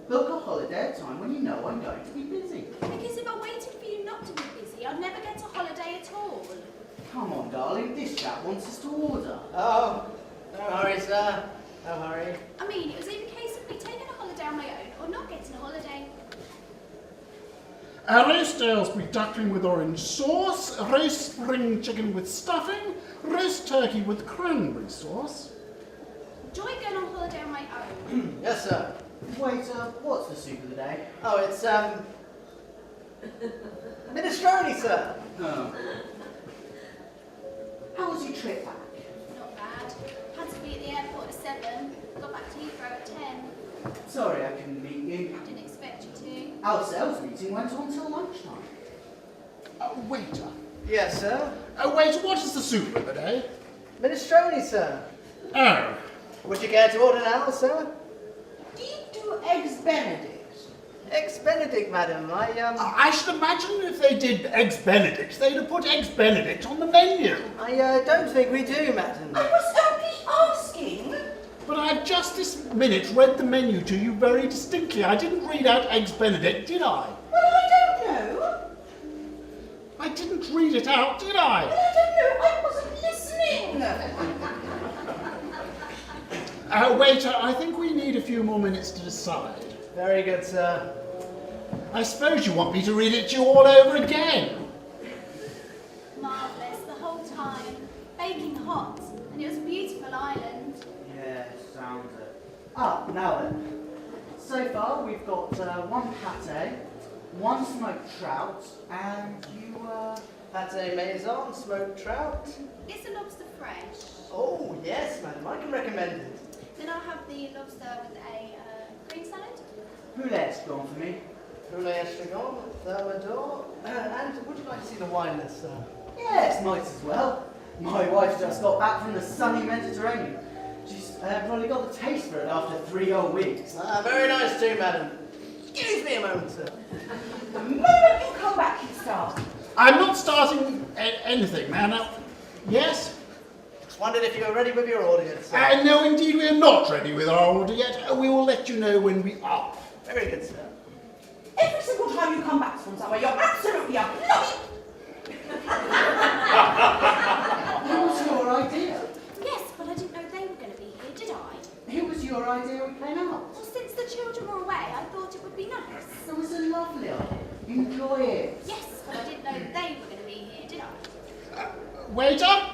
Book a holiday at a time when you know I'm going to be busy. Because if I waited for you not to be busy, I'd never get a holiday at all. Come on, darling. This chap wants us to order. Oh, no hurry, sir. No hurry. I mean, it was either a case of me taking a holiday on my own or not getting a holiday. A roast Aylesbury duckling with orange sauce, a roast spring chicken with stuffing, roast turkey with cranberry sauce. Enjoy going on holiday on my own. Yes, sir. Waiter, what's the soup of the day? Oh, it's, minestrone, sir. Oh. How was your trip back? Not bad. Had to be at the airport at 7. Got back to Heathrow at 10. Sorry I couldn't meet you. Didn't expect you to. Our sales meeting went on till lunchtime. Waiter. Yes, sir. Waiter, what is the soup of the day? Minestrone, sir. Oh. Would you care to order now, sir? Do you do eggs Benedict? Eggs Benedict, madam. I should imagine if they did Eggs Benedict, they'd have put Eggs Benedict on the menu. I don't think we do, madam. I was only asking. But I've just this minute read the menu to you very distinctly. I didn't read out Eggs Benedict, did I? Well, I don't know. I didn't read it out, did I? Well, I don't know. I wasn't listening. Waiter, I think we need a few more minutes to decide. Very good, sir. I suppose you want me to read it to you all over again. Marvellous the whole time. Baking hot. And it was a beautiful island. Yeah, sounds it. Ah, now then. So far, we've got one pate, one smoked trout, and you, pate maison, smoked trout. It's a lobster fresh. Oh, yes, madam, I can recommend it. Then I'll have the lobster with a cream salad. Poulet's gone for me. Poulet estragon, thermidor, and would you like to see the wine list, sir? Yes, might as well. My wife just got back from the sunny Mediterranean. She's probably got the taste for it after 3 whole weeks. Very nice too, madam. Excuse me a moment, sir. The moment you come back, you start. I'm not starting anything, man. Yes? Just wondered if you were ready with your order yet, sir. No, indeed, we are not ready with our order yet. We will let you know when we are. Very good, sir. Every single time you come back from somewhere, you're absolutely a bloody... What was your idea? Yes, but I didn't know they were going to be here, did I? It was your idea we came out. Well, since the children were away, I thought it would be nice. It was a lovely idea. Enjoy it. Yes, but I didn't know they were going to be here, did I? Waiter,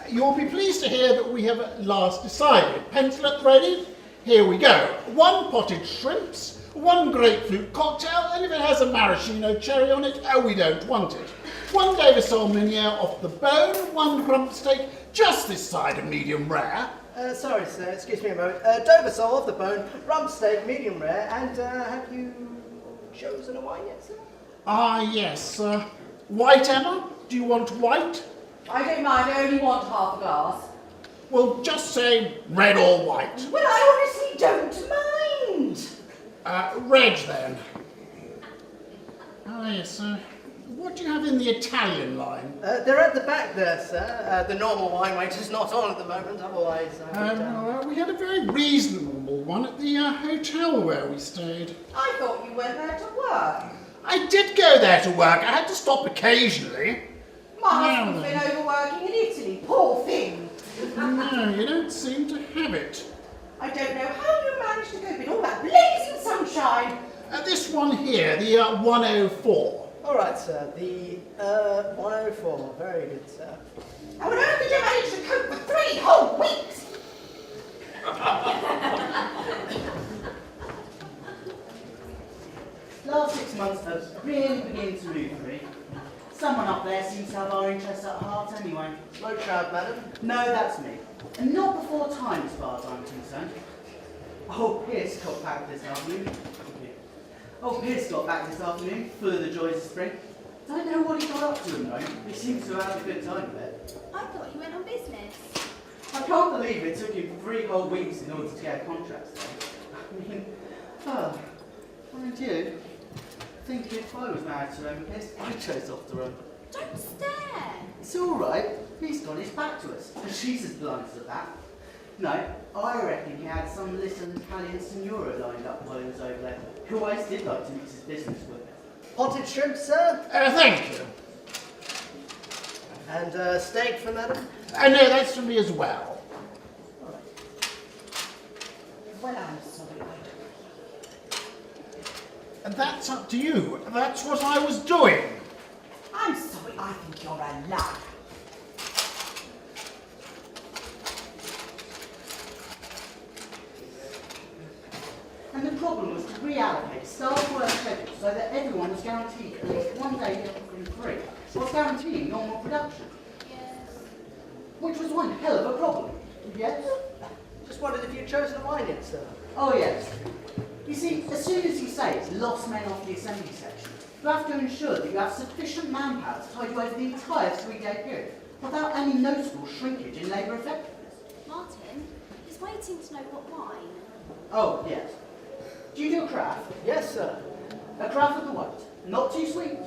you'll be pleased to hear that we have at last decided. Pencil it ready? Here we go. 1 potted shrimps, 1 grapefruit cocktail, and if it has a maraschino cherry on it, we don't want it. 1 Davison Meunier off the bone, 1 rump steak, just this side of medium rare. Sorry, sir, excuse me a moment. Dover sole off the bone, rump steak, medium rare, and have you chosen a wine yet, sir? Yes. White, Emma? Do you want white? I don't mind, I only want half a glass. Well, just say red or white. Well, I honestly don't mind. Red, then. Yes, what do you have in the Italian line? They're at the back there, sir. The normal wine waiter's not on at the moment, otherwise... We had a very reasonable one at the hotel where we stayed. I thought you went there to work. I did go there to work. I had to stop occasionally. My husband's been overworking in Italy, poor thing. No, you don't seem to have it. I don't know how you managed to cope in all that blazing sunshine. This one here, the 104. All right, sir. The 104. Very good, sir. How on earth did you manage to cope for 3 whole weeks? Last 6 months have really beginning to move for me. Someone up there seems to have our interests at heart anyway. Low trout, madam? No, that's me. And not before time, as far as I'm concerned. Oh, Pearce got back this afternoon. Full of the joys of spring. Don't know what he got up to at the moment. He seems to have had a good time of it. I thought you went on business. I can't believe it took him 3 whole weeks in order to get a contract signed. I mean, mind you, I think if I was married to Pearce, I'd chase off the run. Don't stare. It's all right. He's got his back to us, and she's as blunt as that. No, I reckon he had some little Italian signora lined up while he was over there, who always did like to mix his business with. Potted shrimp, sir? Thank you. And steak for madam? No, that's for me as well. Well, I'm sorry. And that's up to you. That's what I was doing. I'm sorry, I think you're a lug. And the problem was to reallocate staff work schedules so that everyone was guaranteed at least 1 day from 3, whilst guaranteeing normal production. Yes. Which was one hell of a problem. Yes? Just wondered if you'd chosen a wine yet, sir. Oh, yes. You see, as soon as you say it's lost men off the assembly section, you have to ensure that you have sufficient manpower to tide you over the entire 3-day period without any noticeable shrinkage in labour effectiveness. Martin is waiting to know what wine. Oh, yes. Do you do a craft? Yes, sir. A craft of the white. Not too sweet.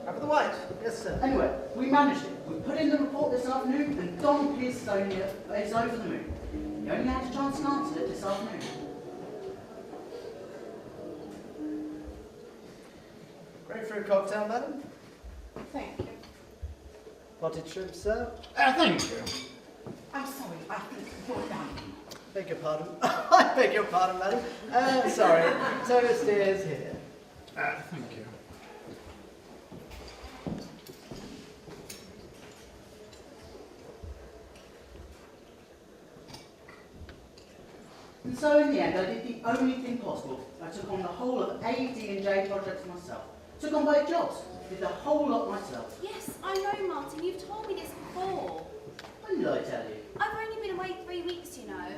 Up the white. Yes, sir. Anyway, we managed it. We put in the report this afternoon, and Don Pierce Sonia is over the moon. He only had a chance to answer it this afternoon. Grapefruit cocktail, madam. Thank you. Potted shrimp, sir. Thank you. I'm sorry, I think you're done. Beg your pardon. I beg your pardon, madam. Sorry. Toast is here. Thank you. And so in the end, I did the only thing possible. I took on the whole of AD&J projects myself. Took on both jobs. Did the whole lot myself. Yes, I know, Martin. You've told me this before. When did I tell you? I've only been away 3 weeks, you know.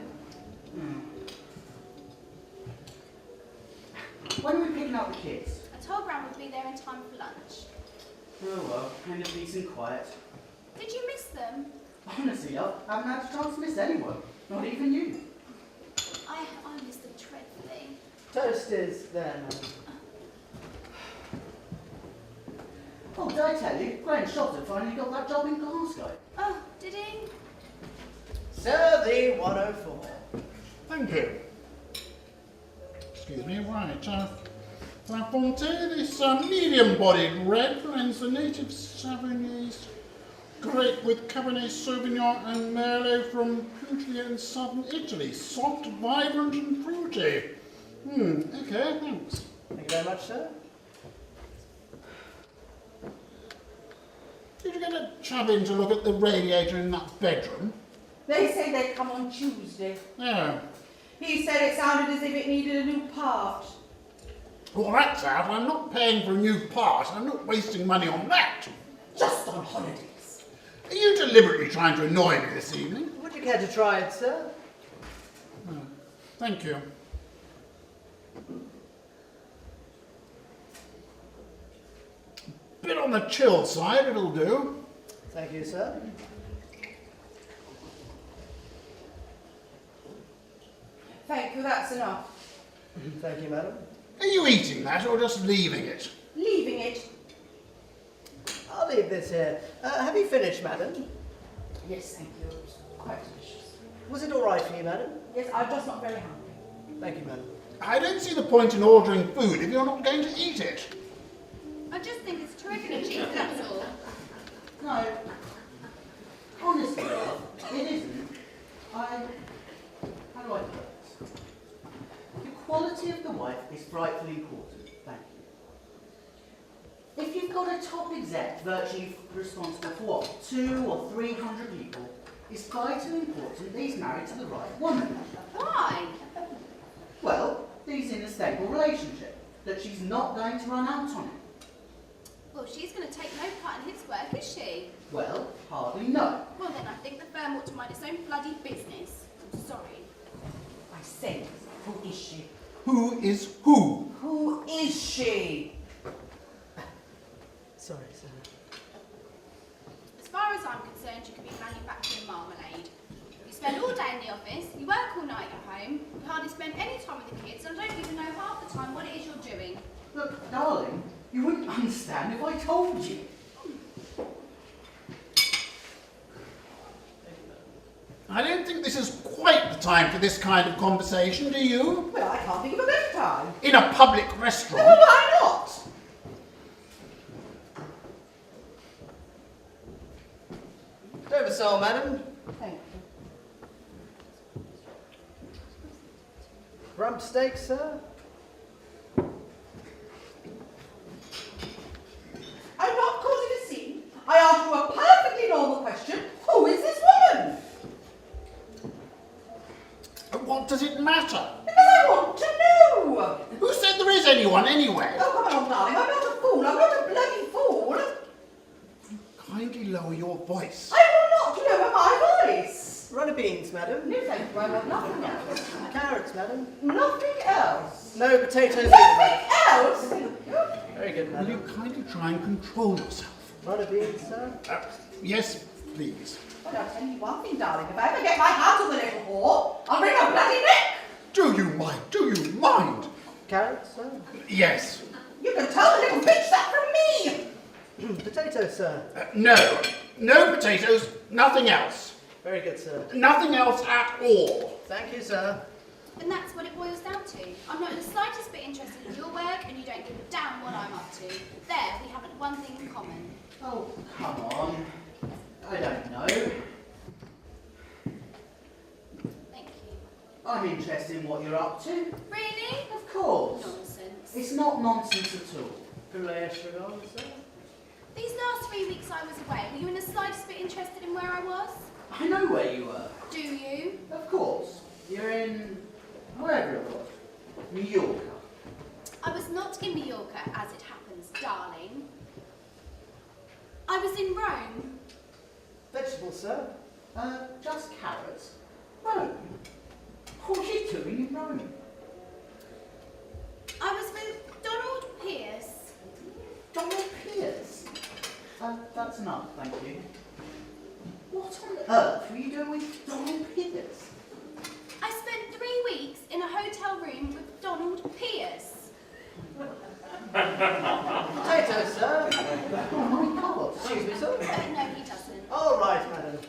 When are we picking up the kids? I told Gran would be there in time for lunch. Oh well, kind of peace and quiet. Did you miss them? Honestly, I haven't had a chance to miss anyone. Not even you. I missed them dreadfully. Toast is there, madam. Oh, did I tell you? Glenn Shotter finally got that job in Glasgow. Oh, did he? Sir, the 104. Thank you. Excuse me, right. Fonte, this medium-bodied red blends the native Savigny's grape with Cabernet Sauvignon and Merlot from Puglia in southern Italy. Soft, vibrant and fruity. Okay, thanks. Thank you very much, sir. Did you get a chap in to look at the radiator in that bedroom? They say they come on Tuesday. Oh. He said it sounded as if it needed a new part. Well, that's out. I'm not paying for a new part. I'm not wasting money on that. Just on holidays. Are you deliberately trying to annoy me this evening? Would you care to try it, sir? Oh, thank you. Bit on the chill side, it'll do. Thank you, sir. Thank you, that's enough. Thank you, madam. Are you eating that or just leaving it? Leaving it. I'll leave this here. Have you finished, madam? Yes, thank you. It was quite delicious. Was it all right for you, madam? Yes, I'm just not very hungry. Thank you, madam. I don't see the point in ordering food if you're not going to eat it. I just think it's terrific achievement, that's all. No. Honestly, it isn't. How do I put this? The quality of the wife is frightfully important, thank you. If you've got a top exec virtually responsible for what, 200 or 300 people, it's vitally important that he's married to the right woman. Why? Well, that he's in a stable relationship, that she's not going to run out on him. Well, she's going to take no part in his work, is she? Well, hardly no. Well, then I think the firm ought to mind its own bloody business. I'm sorry. I said, who is she? Who is who? Who is she? Sorry, sir. As far as I'm concerned, you could be manufacturing marmalade. You spend all day in the office, you work all night at home, you hardly spend any time with the kids, and don't even know half the time what it is you're doing. Look, darling, you wouldn't understand if I told you. I don't think this is quite the time for this kind of conversation, do you? Well, I can't think of a better time. In a public restaurant? Well, why not? Oversole, madam. Thank you. Rump steak, sir. I'm not causing a scene. I asked you a perfectly normal question. Who is this woman? What does it matter? Because I want to know. Who said there is anyone anyway? Oh, come on, darling. I'm not a fool. I'm not a bloody fool. Kindly lower your voice. I will not lower my voice. Runner beans, madam. No, thank you. I want nothing else. Carrots, madam. Nothing else. No potatoes. Nothing else. Very good, Will you madam. kindly try and control yourself? Runner beans, sir. Yes, please. I but I'll tell you one thing, darling. If I ever get my hands on the little whore, I'll bring her bloody neck. Do you mind? Do you mind? Carrots, sir? Yes. You can tell the little bitch that from me. Potatoes, sir? No. No potatoes, nothing else. Very good, sir. Nothing else at all. Thank you, sir. And that's what it boils down to. I'm not in the slightest bit interested in your work, and you don't give a damn what I'm up to. There, we haven't one thing in common. Oh, come on. I don't know. Thank you. I'm interested in what you're up to. Really? Of course. Nonsense. It's not nonsense at all. Sir? These last 3 weeks I was away, were you in the slightest bit interested in where I was? I know where you were. Do you? Of course. You're in wherever it was. New York. I was not in Mallorca, as it happens, darling. I was in Rome. Vegetables, sir? Just carrots. Rome. What are you doing in Rome? I was with Donald Pearce. Donald Pearce? That's enough, thank you. What on earth were you doing with Donald Pearce? I spent 3 weeks in a hotel room with Donald Pearce. Potatoes, sir? Oh my God. Excuse me, sir? No, he doesn't. All right, madam.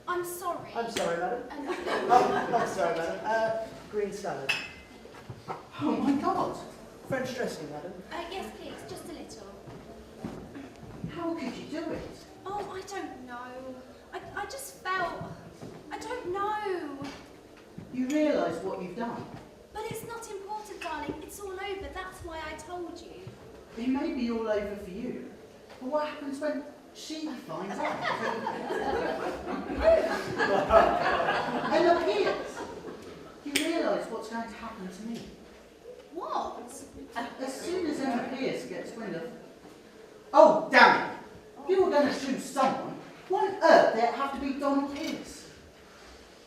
I'm sorry. I'm sorry, madam. Oh, Not sorry, madam. Green salad. Oh my God. French dressing, madam. yes, please, just a little. How could you do it? Oh, I don't know. I just felt... I don't know. You realise what you've done? But it's not important, darling. It's all over. That's why I told you. It may be all over for you. But what happens when she finds out? And appears. You realise what's going to happen to me? What? As soon as Emma Pierce gets wind of... Oh, damn it! If you were going to shoot someone, why on earth did it have to be Donald Pierce?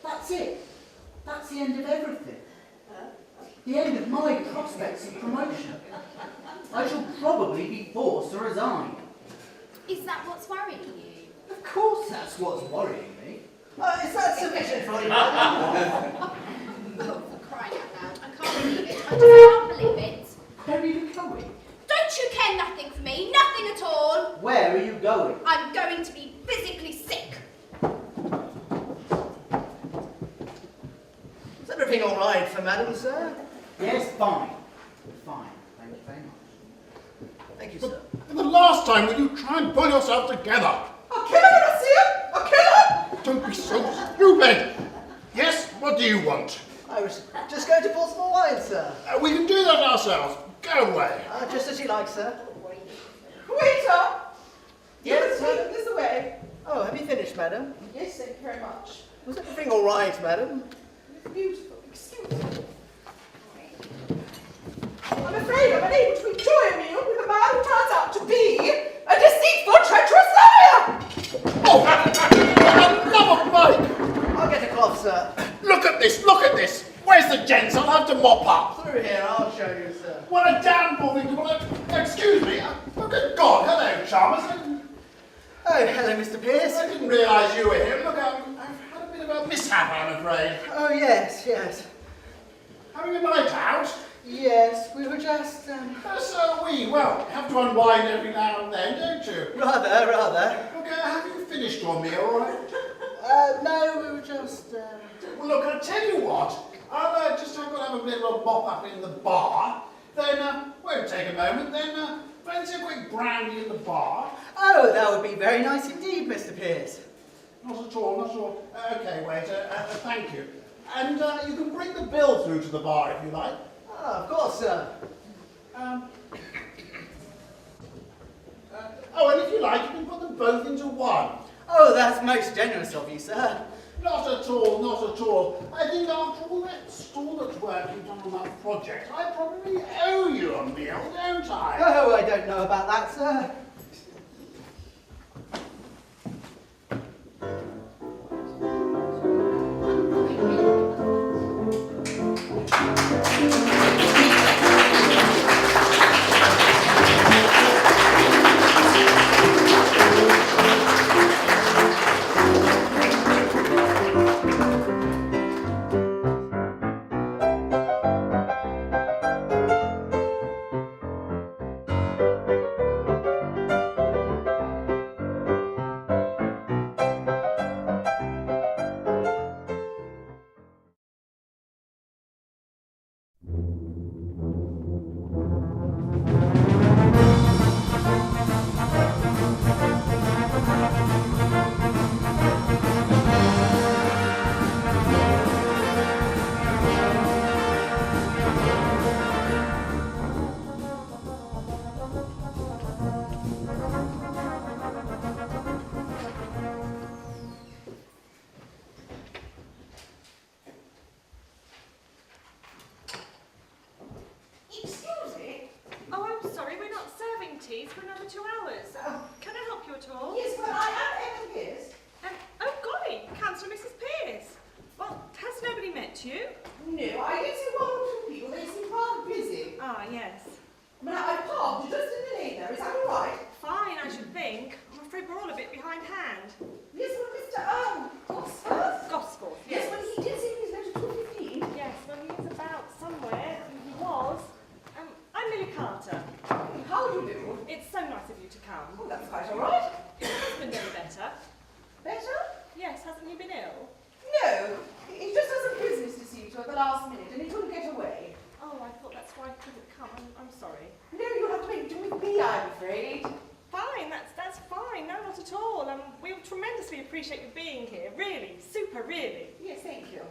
That's it. That's the end of everything. The end of my prospects of promotion. I shall probably be forced to resign. Is that what's worrying you? Of course that's what's worrying me. Is that sufficient for you, madam? Oh, for crying out loud. I can't believe it. I just can't believe it. Where are you going? Don't you care nothing for me? Nothing at all? Where are you going? I'm going to be physically sick. Is everything all right for madam, sir? Yes, fine. Fine. Thank you very much. Thank you, sir. And the last time, will you try and pull yourself together? I'll kill her when I see her! I'll kill her! Don't be so stupid. Yes, what do you want? I was just going to pour some more wine, sir. We can do that ourselves. Go away. Just as you like, sir. Waiter! Yes, Take madam? this away. Oh, have you finished, madam? Yes, thank you very much. Was everything all right, madam? It's beautiful. Excuse me. I'm afraid I'm unable to enjoy a meal with a man who turns out to be a deceitful, treacherous liar! Oh, for the love of Mike! I'll get a cloth, sir. Look at this, look at this. Where's the gents? I'll have to mop up. Through here, I'll show you, sir. What a damn thing to excuse me. Oh, good God. Hello, Chalmers. Oh, hello, Mr. Pearce. I didn't realise you were here. Look, I've had a bit of a mishap, I'm afraid. Oh, yes, yes. Having a night out? Yes, we were just, So are we. Well, you have to unwind every now and then, don't you? Rather. Look, have you finished your meal, all right? No, we were just, Well, look, I'll tell you what. I'll just have to have a bit of a mop up in the bar. Then, won't take a moment. Then, fancy a quick brandy in the bar. Oh, that would be very nice indeed, Mr. Pearce. Not at all, not at all. Okay, waiter, thank you. And you can bring the bill through to the bar if you like. Ah, of course, sir. Oh, and if you like, you can put them both into one. Oh, that's most generous of you, sir. Not at all, not at all. I think after all that stalwart work you've done on that project, I probably owe you a meal, don't I? Oh, I don't know about that, sir. yes. I mean, I've parked just in the lane there. Is that all right? Fine, I should think. I'm afraid we're all a bit behindhand. Yes, well, Mr. Gosforth? Gosforth, Yes, well, he did say in his letter 2:15. Yes, well, he is about somewhere. He was. I'm Millie Carter. How do you do? It's so nice of you to come. Oh, that's quite all right. Is your husband any better? Better? Yes, hasn't he been ill? No. He just has some business to see to at the last minute, and he couldn't get away. Oh, I thought that's why he couldn't come. I'm sorry. No, you'll have to make do with me, I'm afraid. Fine, that's fine. No, not at all. We tremendously appreciate you being here. Really, super, really. Yes, thank you.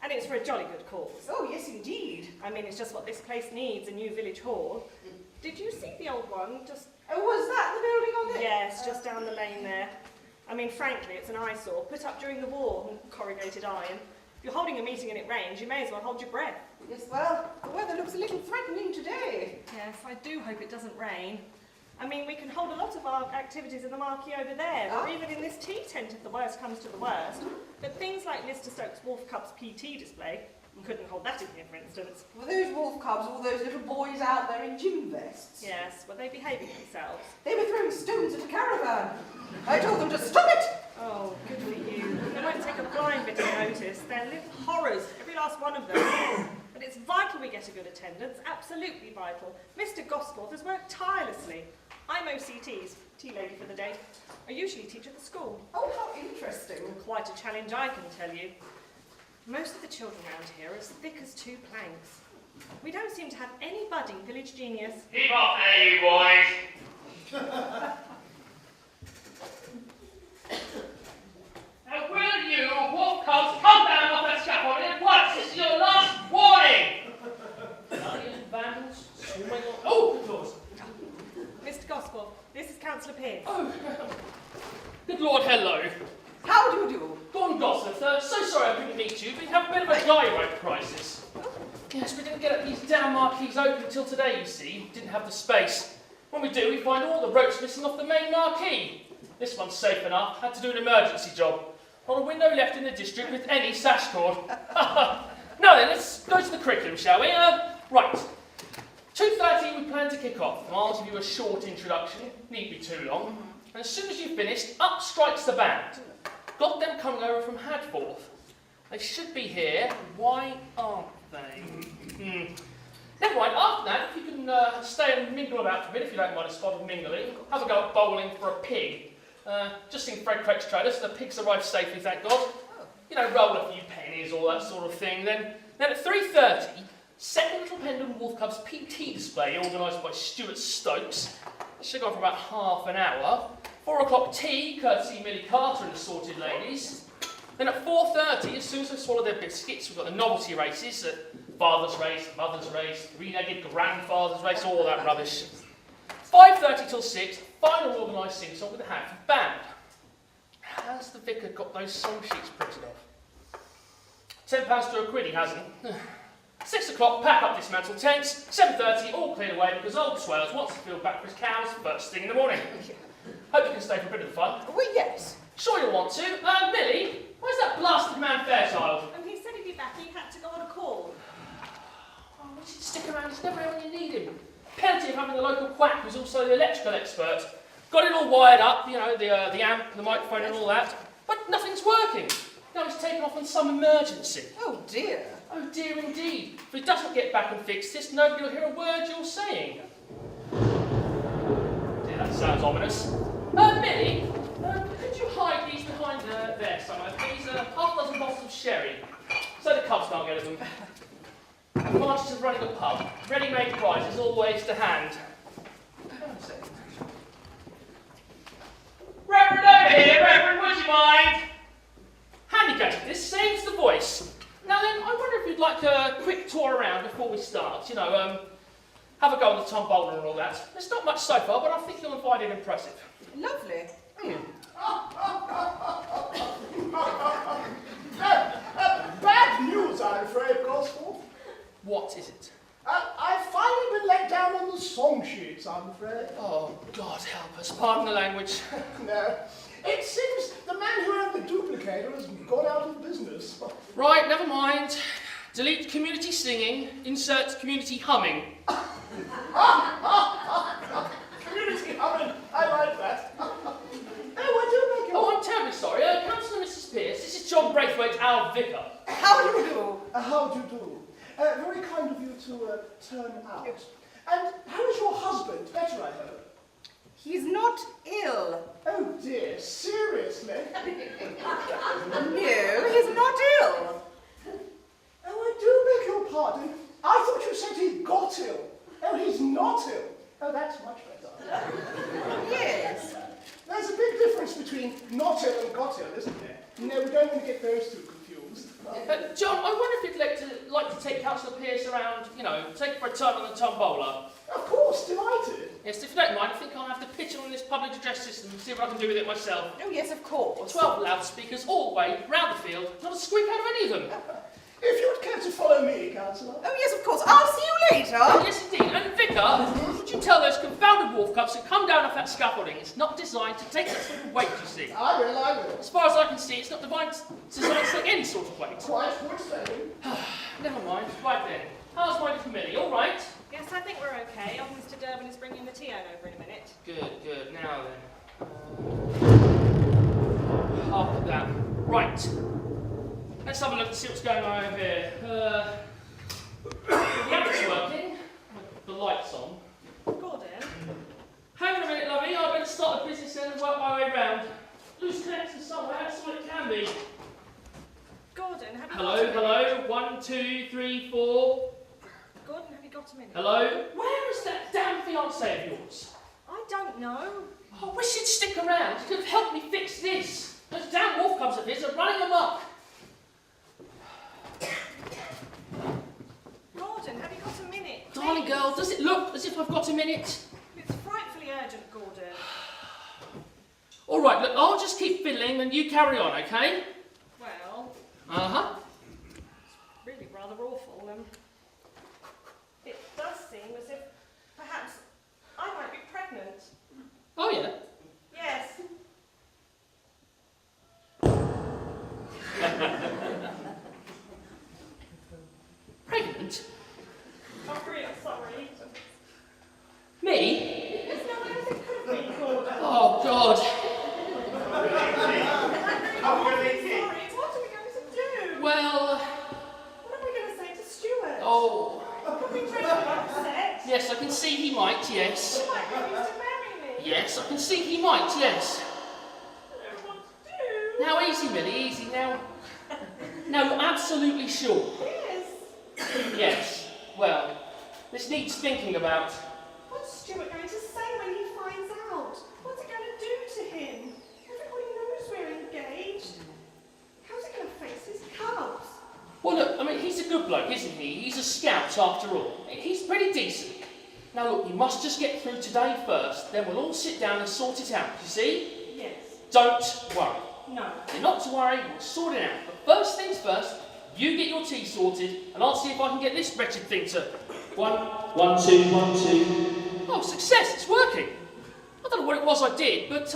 And it's for a jolly good cause. Oh, yes, indeed. I mean, it's just what this place needs, a new village hall. Did you see the old one? Just Oh, was that the building on there? yes, just down the lane there. I mean, frankly, it's an eyesore, put up during the war, corrugated iron. If you're holding a meeting and it rains, you may as well hold your breath. Yes, well, the weather looks a little threatening today. Yes, I do hope it doesn't rain. I mean, we can hold a lot of our activities in the marquee over there, or even in this tea tent if the worst comes to the worst. But things like Mr. Stokes' Wolf Cubs PT display, we couldn't hold that in here, for instance. Were those wolf cubs all those little boys out there in gym vests? Yes, were they behaving themselves? They were throwing stones at a caravan. I told them to stop it. Oh, good for you. They won't take a blind bit of notice. They're little horrors, every last one of them. But it's vital we get a good attendance, absolutely vital. Mr. Gosforth has worked tirelessly. I'm OCT's, tea lady for the day. I usually teach at the school. Oh, how interesting. Quite a challenge, I can tell you. Most of the children around here are as thick as two planks. We don't seem to have any budding village genius. Keep off there, you boys. Now, will you, wolf cubs, come down off that scaffolding at once? This is your last warning. Guardian vandals, swarming on... Oh, good Lord. Mr. Gosforth, this is Councillor Pearce. Oh, good Lord, hello. How do you do? Gone Gosforth, so sorry I couldn't meet you, but you have a bit of a gyro crisis. Yes, we didn't get these damn marquees open until today, you see. Didn't have the space. When we do, we find all the ropes missing off the main marquee. This one's safe enough. Had to do an emergency job. Not a window left in the district with any sash cord. Now then, let's go to the curriculum, shall we? Right. 2:30 we plan to kick off. I'll give you a short introduction. Needn't be too long. And as soon as you've finished, up strikes the band. Got them coming over from Hadforth. They should be here. Why aren't they? Never mind, after that, if you can stay and mingle about for a bit, if you don't mind a spot of mingling, have a go at bowling for a pig. Just seen Fred Craig's trailer, so the pigs arrived safely, thank God. You know, roll a few pennies, all that sort of thing. Then at 3:30, second Little Pendant Wolf Cubs PT display organised by Stewart Stokes. It should go on for about half an hour. 4 o'clock tea, courtesy Millie Carter and assorted ladies. Then at 4:30, as soon as they've swallowed their biscuits, we've got the novelty races, father's race, mother's race, three-legged grandfather's race, all that rubbish. 5:30 till 6, final organised sing-song with the Hadford Band. Has the vicar got those song sheets printed off? £10 to a quid, he hasn't. 6 o'clock, pack up dismantle tents. 7:30, all cleared away because old Swales wants to field back for his cows first thing in the morning. Hope you can stay for a bit of the fun. Well, yes. Sure you'll want to. Millie, where's that blasted man Fairchild? He said he'd be back, he had to go on a call. Oh, we should stick around, he's never here when you need him. Penalty of having the local quack who's also the electrical expert. Got it all wired up, you know, the amp, the microphone and all that. But nothing's working. Now he's taken off on some emergency. Oh dear. Oh dear indeed. If he doesn't get back and fix this, nobody will hear a word you're saying. Dear, that sounds ominous. Millie, could you hide these behind there somewhere, please? Half a dozen bottles of sherry, so the cubs can't get at them. Advantage of running a pub, ready-made prizes always to hand. Hang on a second. Reverend over here, Reverend, would you mind? Handicapped, this saves the voice. Now then, I wonder if you'd like a quick tour around before we start. You know, have a go on the tombola and all that. There's not much so far, but I think you'll find it impressive. Lovely. Bad news, I'm afraid, Gosforth. What is it? I've finally been let down on the song sheets, I'm afraid. Oh, God help us. Pardon the language. No. It seems the man who owned the duplicator has gone out of business. Right, never mind. Delete community singing, insert community humming. Community humming. I like that. Oh, I do beg your... Oh, I'm terribly sorry. Councillor Mrs. Pearce, this is John Braithwaite, our vicar. How do you do? How do you do? Very kind of you to turn out. And how is your husband? Better, I hope. He's not ill. Oh dear, seriously? No, he's not ill. Oh, I do beg your pardon. I thought you said he got ill. Oh, he's not ill. Oh, that's much better. Yes. There's a big difference between not ill and got ill, isn't there? No, we don't want to get those two confused. John, I wonder if you'd like to take Councillor Pearce around, take her for a turn on the tombola. Of course, delighted. Yes, if you don't mind, I think I'll have to pitch on this public address system and see what I can do with it myself. Oh, yes, of course. 12 loudspeakers all the way round the field, not a squeak out of any of them. If you would care to follow me, Councillor. Oh, yes, of course. I'll see you later. Oh, yes, indeed. And Vicar, would you tell those confounded wolf cubs to come down off that scaffolding? It's not designed to take that sort of weight, you see. I will. As far as I can see, it's not designed to take any sort of weight. Quite good saying. Never mind. Right then. How's my little Millie? All right? Yes, I think we're okay. Old Mr. Durbin is bringing the tea over in a minute. Good. Now then. Half of that. Right. Let's have a look and see what's going on over here. The amp's working. The light's on. Gordon? Hang on a minute, lovey. I better start the business then and work my way round. Loose connection somewhere, that's all it can be. Gordon, have you Hello. 1, 2, 3, 4. Gordon, have you got a minute? Hello. Where is that damn fiancé of yours? I don't know. I wish you'd stick around. You could have helped me fix this. Those damn wolf cubs of his are running amok. Gordon, have you got a minute? Darling girl, does it look as if I've got a minute? It's frightfully urgent, Gordon. All right, look, I'll just keep fiddling and you carry on, okay? Well... Uh-huh. It's really rather awful. It does seem as if perhaps I might be pregnant. Oh, yeah? Yes. Pregnant? I'm really sorry. Me? There's no way it could be, Gordon. Oh, God. Sorry, what are we going to do? Well... What are we going to say to Stewart? Oh... Could we dreadfully upset? Yes, I can see he might, yes. He might refuse to marry me. Yes, I can see he might, yes. I don't know what to do. Now, easy, Millie, easy. Now, you're absolutely sure? Yes. Yes. Well, this needs thinking about. What's Stewart going to say when he finds out? What's it going to do to him? Everybody knows we're engaged. How's it going to face his cubs? Well, look, I mean, he's a good bloke, isn't he? He's a scout, after all. He's pretty decent. Now, look, you must just get through today first, then we'll all sit down and sort it out, you see? Yes. Don't worry. No. You're not to worry, we'll sort it out. But first things first, you get your tea sorted, and I'll see if I can get this wretched thing to... 1, 1, 2, 1, 2. Oh, success, it's working. I don't know what it was I did, but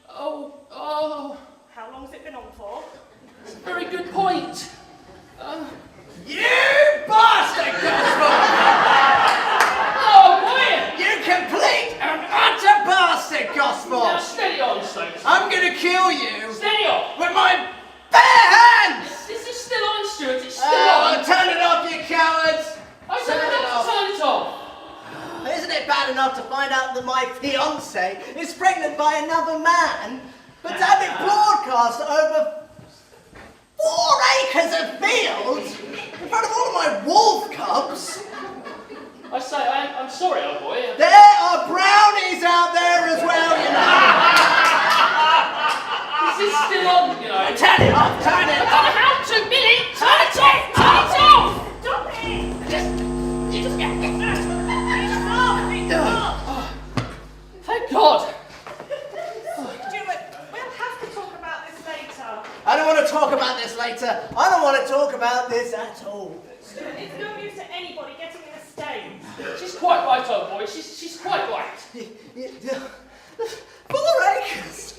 Oh... How long's it been on for? That's a very good point. You bastard, Gosforth! Oh, boy! You complete and utter bastard, Gosforth! Now, steady on, Stokes. I'm going to kill you Steady on. with my bare hands! This is still on, Stewart. It's still Oh, on. turn it off, you cowards! I don't know how to turn it off. Isn't it bad enough to find out that my fiancée is pregnant by another man? But to have it broadcast over 4 acres of fields in front of all of my wolf cubs? I say, I'm sorry, old boy. There are brownies out there as well, you know. This is still on, you know. Turn it off, turn it I off. don't know how to, Billy. Turn it off. Turn it off. Stop it! Just get Thank God. Stewart, we'll have to talk about this later. I don't want to talk about this later. I don't want to talk about this at all. Stewart, it's no use to anybody getting in a state. She's quite right, old boy. She's quite right. 4 acres.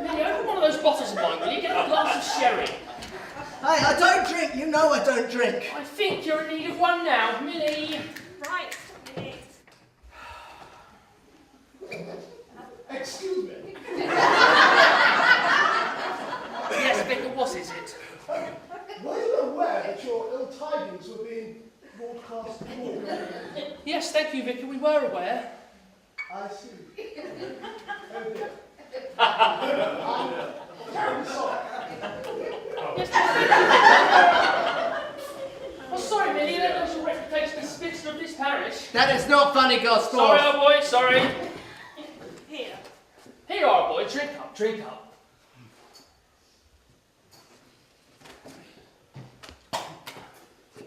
Millie, open one of those bottles of mine, will you? Get a glass of sherry. Hey, I don't drink. You know I don't drink. I think you're in need of one now, Millie. Right, a minute. Excuse me. Yes, Vicar, what is it? Were you aware that your ill tidings were being broadcast abroad? Yes, thank you, Vicar, we were aware. I see. Oh dear. I'm terribly sorry. Oh, sorry, Millie, that was your reputation as spinster of this parish. That is not funny, Gosforth. Sorry, old boy, sorry. Here. Here, old boy, drink up, drink up.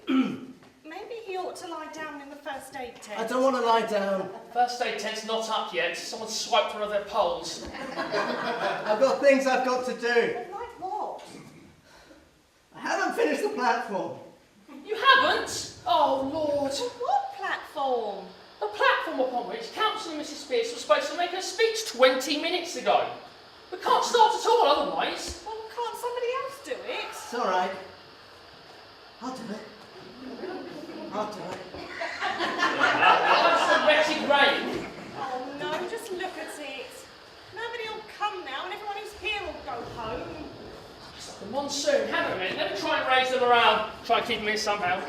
Maybe he ought to lie down in the first aid tent. I don't want to lie down. First aid tent's not up yet. Someone swiped one of their poles. I've got things I've got to do. Like what? I haven't finished the platform. You haven't? Oh, Lord. What platform? The platform upon which Councillor Mrs. Pearce was supposed to make her speech 20 minutes ago. We can't start at all otherwise. Well, can't somebody else do it? It's all right. I'll do it. I'll do it. That's the wretched rain. Oh no, just look at it. Nobody will come now and everyone who's here will go home. It's like the monsoon. Hang on a minute. Let me try and raise them around. Try and keep them in somehow.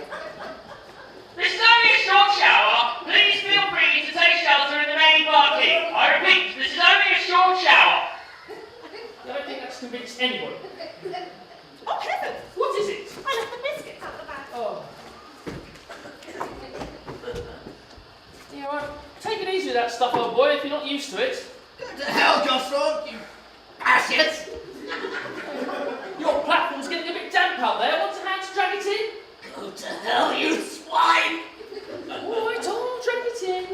This is only a short shower. Please feel free to take shelter in the main parking. I repeat, this is only a short shower. I don't think that's convinced anybody. Oh heavens! What is it? I left the biscuits out the back. Oh. Yeah, right. Take it easy with that stuff, old boy, if you're not used to it. Go to hell, Gosforth, you assets! Your platform's getting a bit damp out there. Want a hand to drag it in? Go to hell, you swine! All right, I'll drag it in.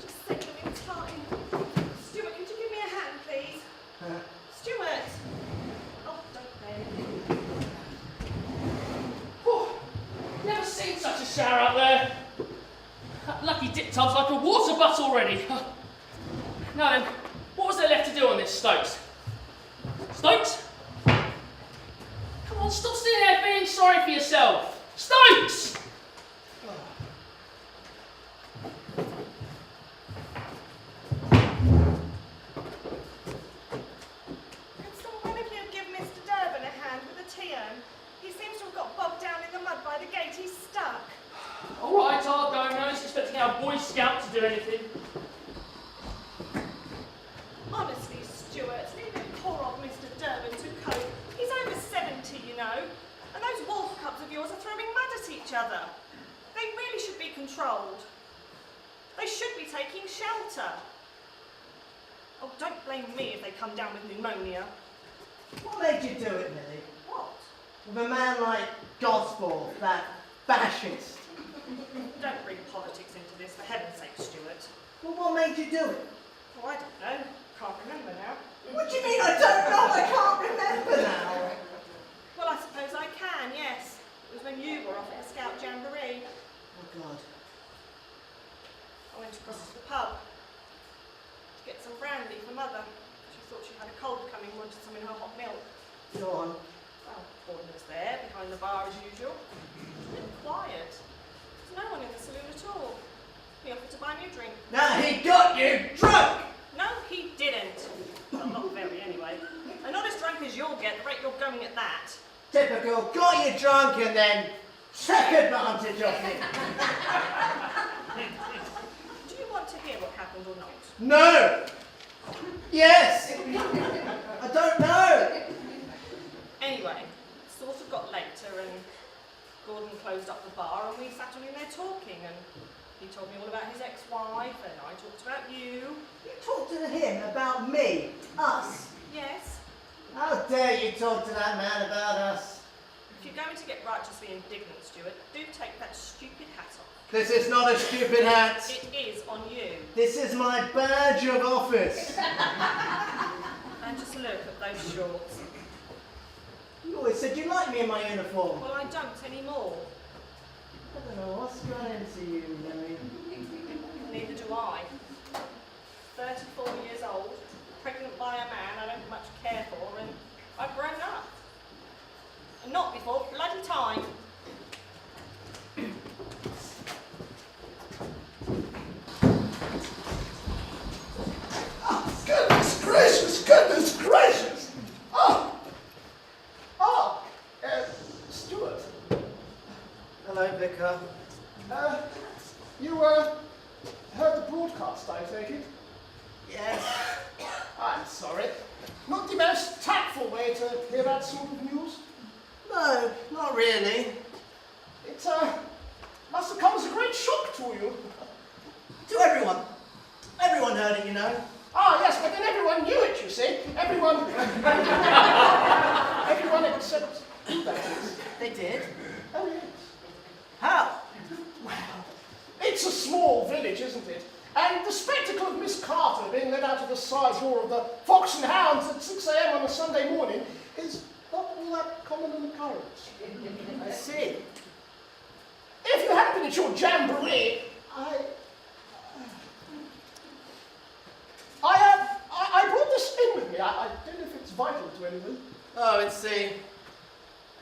Just save them in time. Stewart, could you give me a hand, please? Stewart! Oh, don't play. Oh, never seen such a shower out there. That lucky dip tub's like a water butt already. Now then, what was there left to do on this, Stokes? Stokes? Come on, stop sitting there feeling sorry for yourself. Stokes! Can one of you give Mr. Durbin a hand with the tea-urn? He seems to have got bogged down in the mud by the gate. He's stuck. All right, I'll go. No one's expecting our Boy Scout to do anything. Honestly, Stewart, leave it poor old Mr. Durbin to cope. He's over 70, you know. And those wolf cubs of yours are throwing mud at each other. They really should be controlled. They should be taking shelter. Oh, don't blame me if they come down with pneumonia. What made you do it, Millie? What? With a man like Gosforth, that fascist. Don't bring politics into this, for heaven's sake, Stewart. Well, what made you do it? Oh, I don't know. Can't remember now. What do you mean I don't know? I can't remember now. Well, I suppose I can, yes. It was when you were off at the Scout Jamboree. Oh, God. I went across to the pub to get some brandy for Mother. She thought she had a cold coming, wanted some in her hot milk. Go on. Well, Gordon was there, behind the bar as usual. It's a bit quiet. There's no one in the saloon at all. He offered to buy me a drink. Now he got you drunk! No, he didn't. Well, not very, anyway. And not as drunk as you'll get, the rate you're going at that. Typical, got you drunk and then took advantage of you. Do you want to hear what happened or not? No! Yes! I don't know! Anyway, it sort of got later and Gordon closed up the bar and we sat on in there talking and he told me all about his ex-wife and I talked about you. You talked to him about me? Us? Yes. How dare you talk to that man about us? If you're going to get righteously indignant, Stewart, do take that stupid hat off. This is not a stupid hat. It is on you. This is my badge of office. And just look at those shorts. You always said you liked me in my uniform. Well, I don't anymore. I don't know what's gone into you, Millie. neither do I. 34 years old, pregnant by a man I don't much care for, and I've grown up. And not before bloody time. Goodness gracious, goodness gracious! Stewart. Hello, Vicar. You heard the broadcast, I take it? Yes. I'm sorry. Not the most tactful way to hear that sort of news. No, not really. It must have come as a great shock to you. To everyone. Everyone heard it, you know. Ah, yes, but then everyone knew it, you see. Everyone except you, that is. They did? Oh, yes. How? Well, it's a small village, isn't it? And the spectacle of Miss Carter being led out of the side door of the Fox and Hounds at 6 a.m. on a Sunday morning is not all that common an occurrence. I see. If you hadn't been at your jamboree, I brought this in with me. I don't know if it's vital to anything. Oh, it's the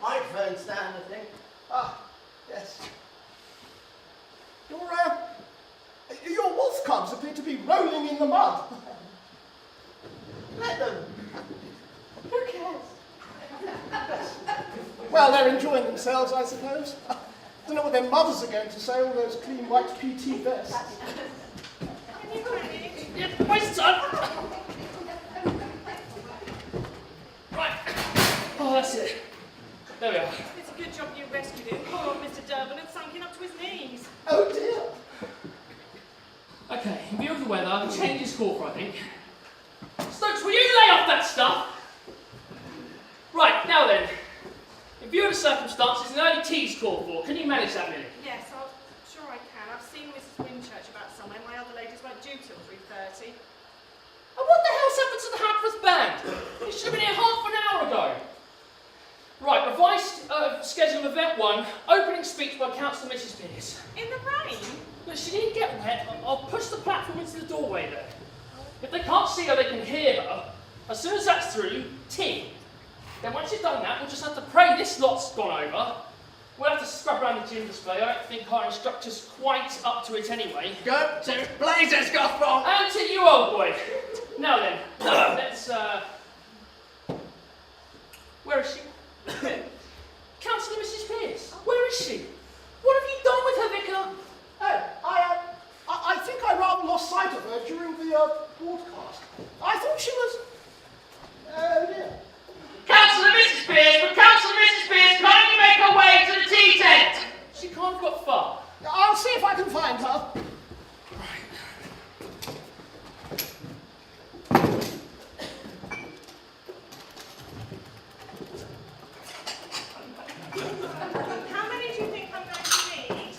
microphone stand, I think. Ah, yes. Your wolf cubs appear to be rolling in the mud. Let them. Who cares? Well, they're enjoying themselves, I suppose. I don't know what their mothers are going to say, all those clean white PT vests. My son! Right. Oh, that's it. There we are. It's a good job you rescued him. Poor old Mr. Durbin had sunk in up to his knees. Oh dear. Okay, in view of the weather, I'll change his call for, I think. Stokes, will you lay off that stuff? Right, now then. In view of the circumstances, an early tea's called for. Can you manage that, Millie? Yes, I'm sure I can. I've seen Mrs. Winchurch about somewhere. My other ladies weren't due till 3:30. And what the hell's happened to the Hackworth band? It should have been here half an hour ago. Right, revised schedule of event 1, opening speech by Councillor Mrs. Pearce. In the rain? Look, she didn't get wet. I'll push the platform into the doorway there. If they can't see her, they can hear her. As soon as that's through, tea. Then once you've done that, we'll just have to pray this lot's gone over. We'll have to scrub around the gym display. I don't think our instructor's quite up to it anyway. Go to blazes, Gosforth! And to you, old boy. Now then, let's, where is she? Councillor Mrs. Pearce. Where is she? What have you done with her, Vicar? Oh, I think I rather lost sight of her during the broadcast. I thought she was... Oh dear. Councillor Mrs. Pearce, would Councillor Mrs. Pearce kindly make her way to the tea tent? She can't have got far. I'll see if I can find her. How many do you think I'm going to need?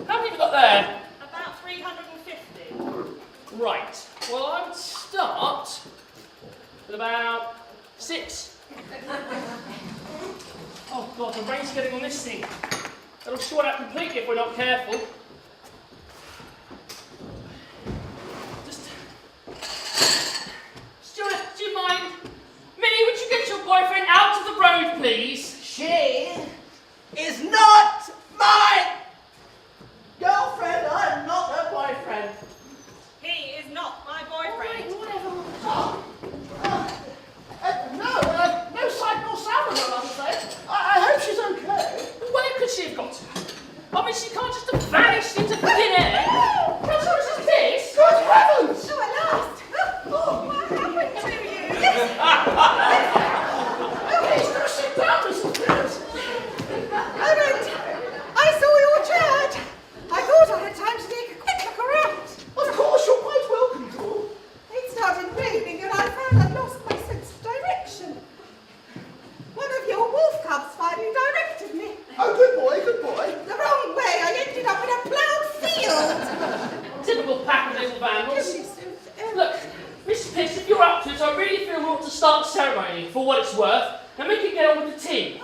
How many have you got there? About 350. Right. Well, I would start with about 6. Oh God, the rain's getting on this thing. It'll short out completely if we're not careful. Just... Stewart, do you mind? Millie, would you get your boyfriend out of the road, please? She is not my girlfriend. I'm not her boyfriend. He is not my boyfriend. No sight nor sound of her, I'm afraid. I hope she's okay. Where could she have got to? I mean, she can't just have vanished into thin air. That's what Mrs. Pearce. Good heavens! Oh, at last! Oh, what happened to you? Please do sit down, Mrs. Pearce. I saw your church. I thought I had time to take a quick look around. Of course, you're quite welcome to. It started raining and I found I'd lost my sense of direction. One of your wolf cubs finally directed me. Oh, good boy, good boy. The wrong way. I ended up in a ploughed field. Typical pack of little vandals. Look, Mrs. Pearce, if you're up to it, I really feel we ought to start the ceremony for what it's worth, and we can get on with the tea.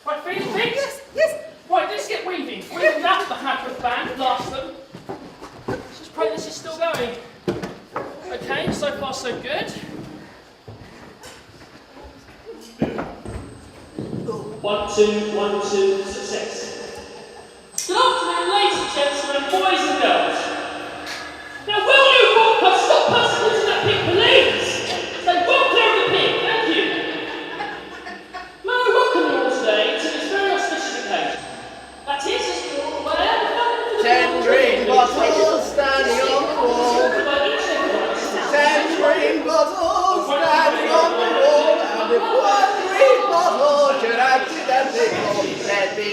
Right, feeling things? Yes. Right, let's get weaving. Weaving that, the Hackworth band, blast them. This is pray this is still going. Okay, so far so good. 1, 2, 1, 2, success. Good afternoon, ladies and gentlemen, boys and girls. Now, will you Wolfcubs stop passing into that pit, please? Stay well clear of the pit, thank you. May I welcome you all today to this very auspicious occasion. That is, as you're all aware, the 10 green bottles standing on the wall. 10 green bottles standing on the wall. And if one green bottle should accidentally fall, let me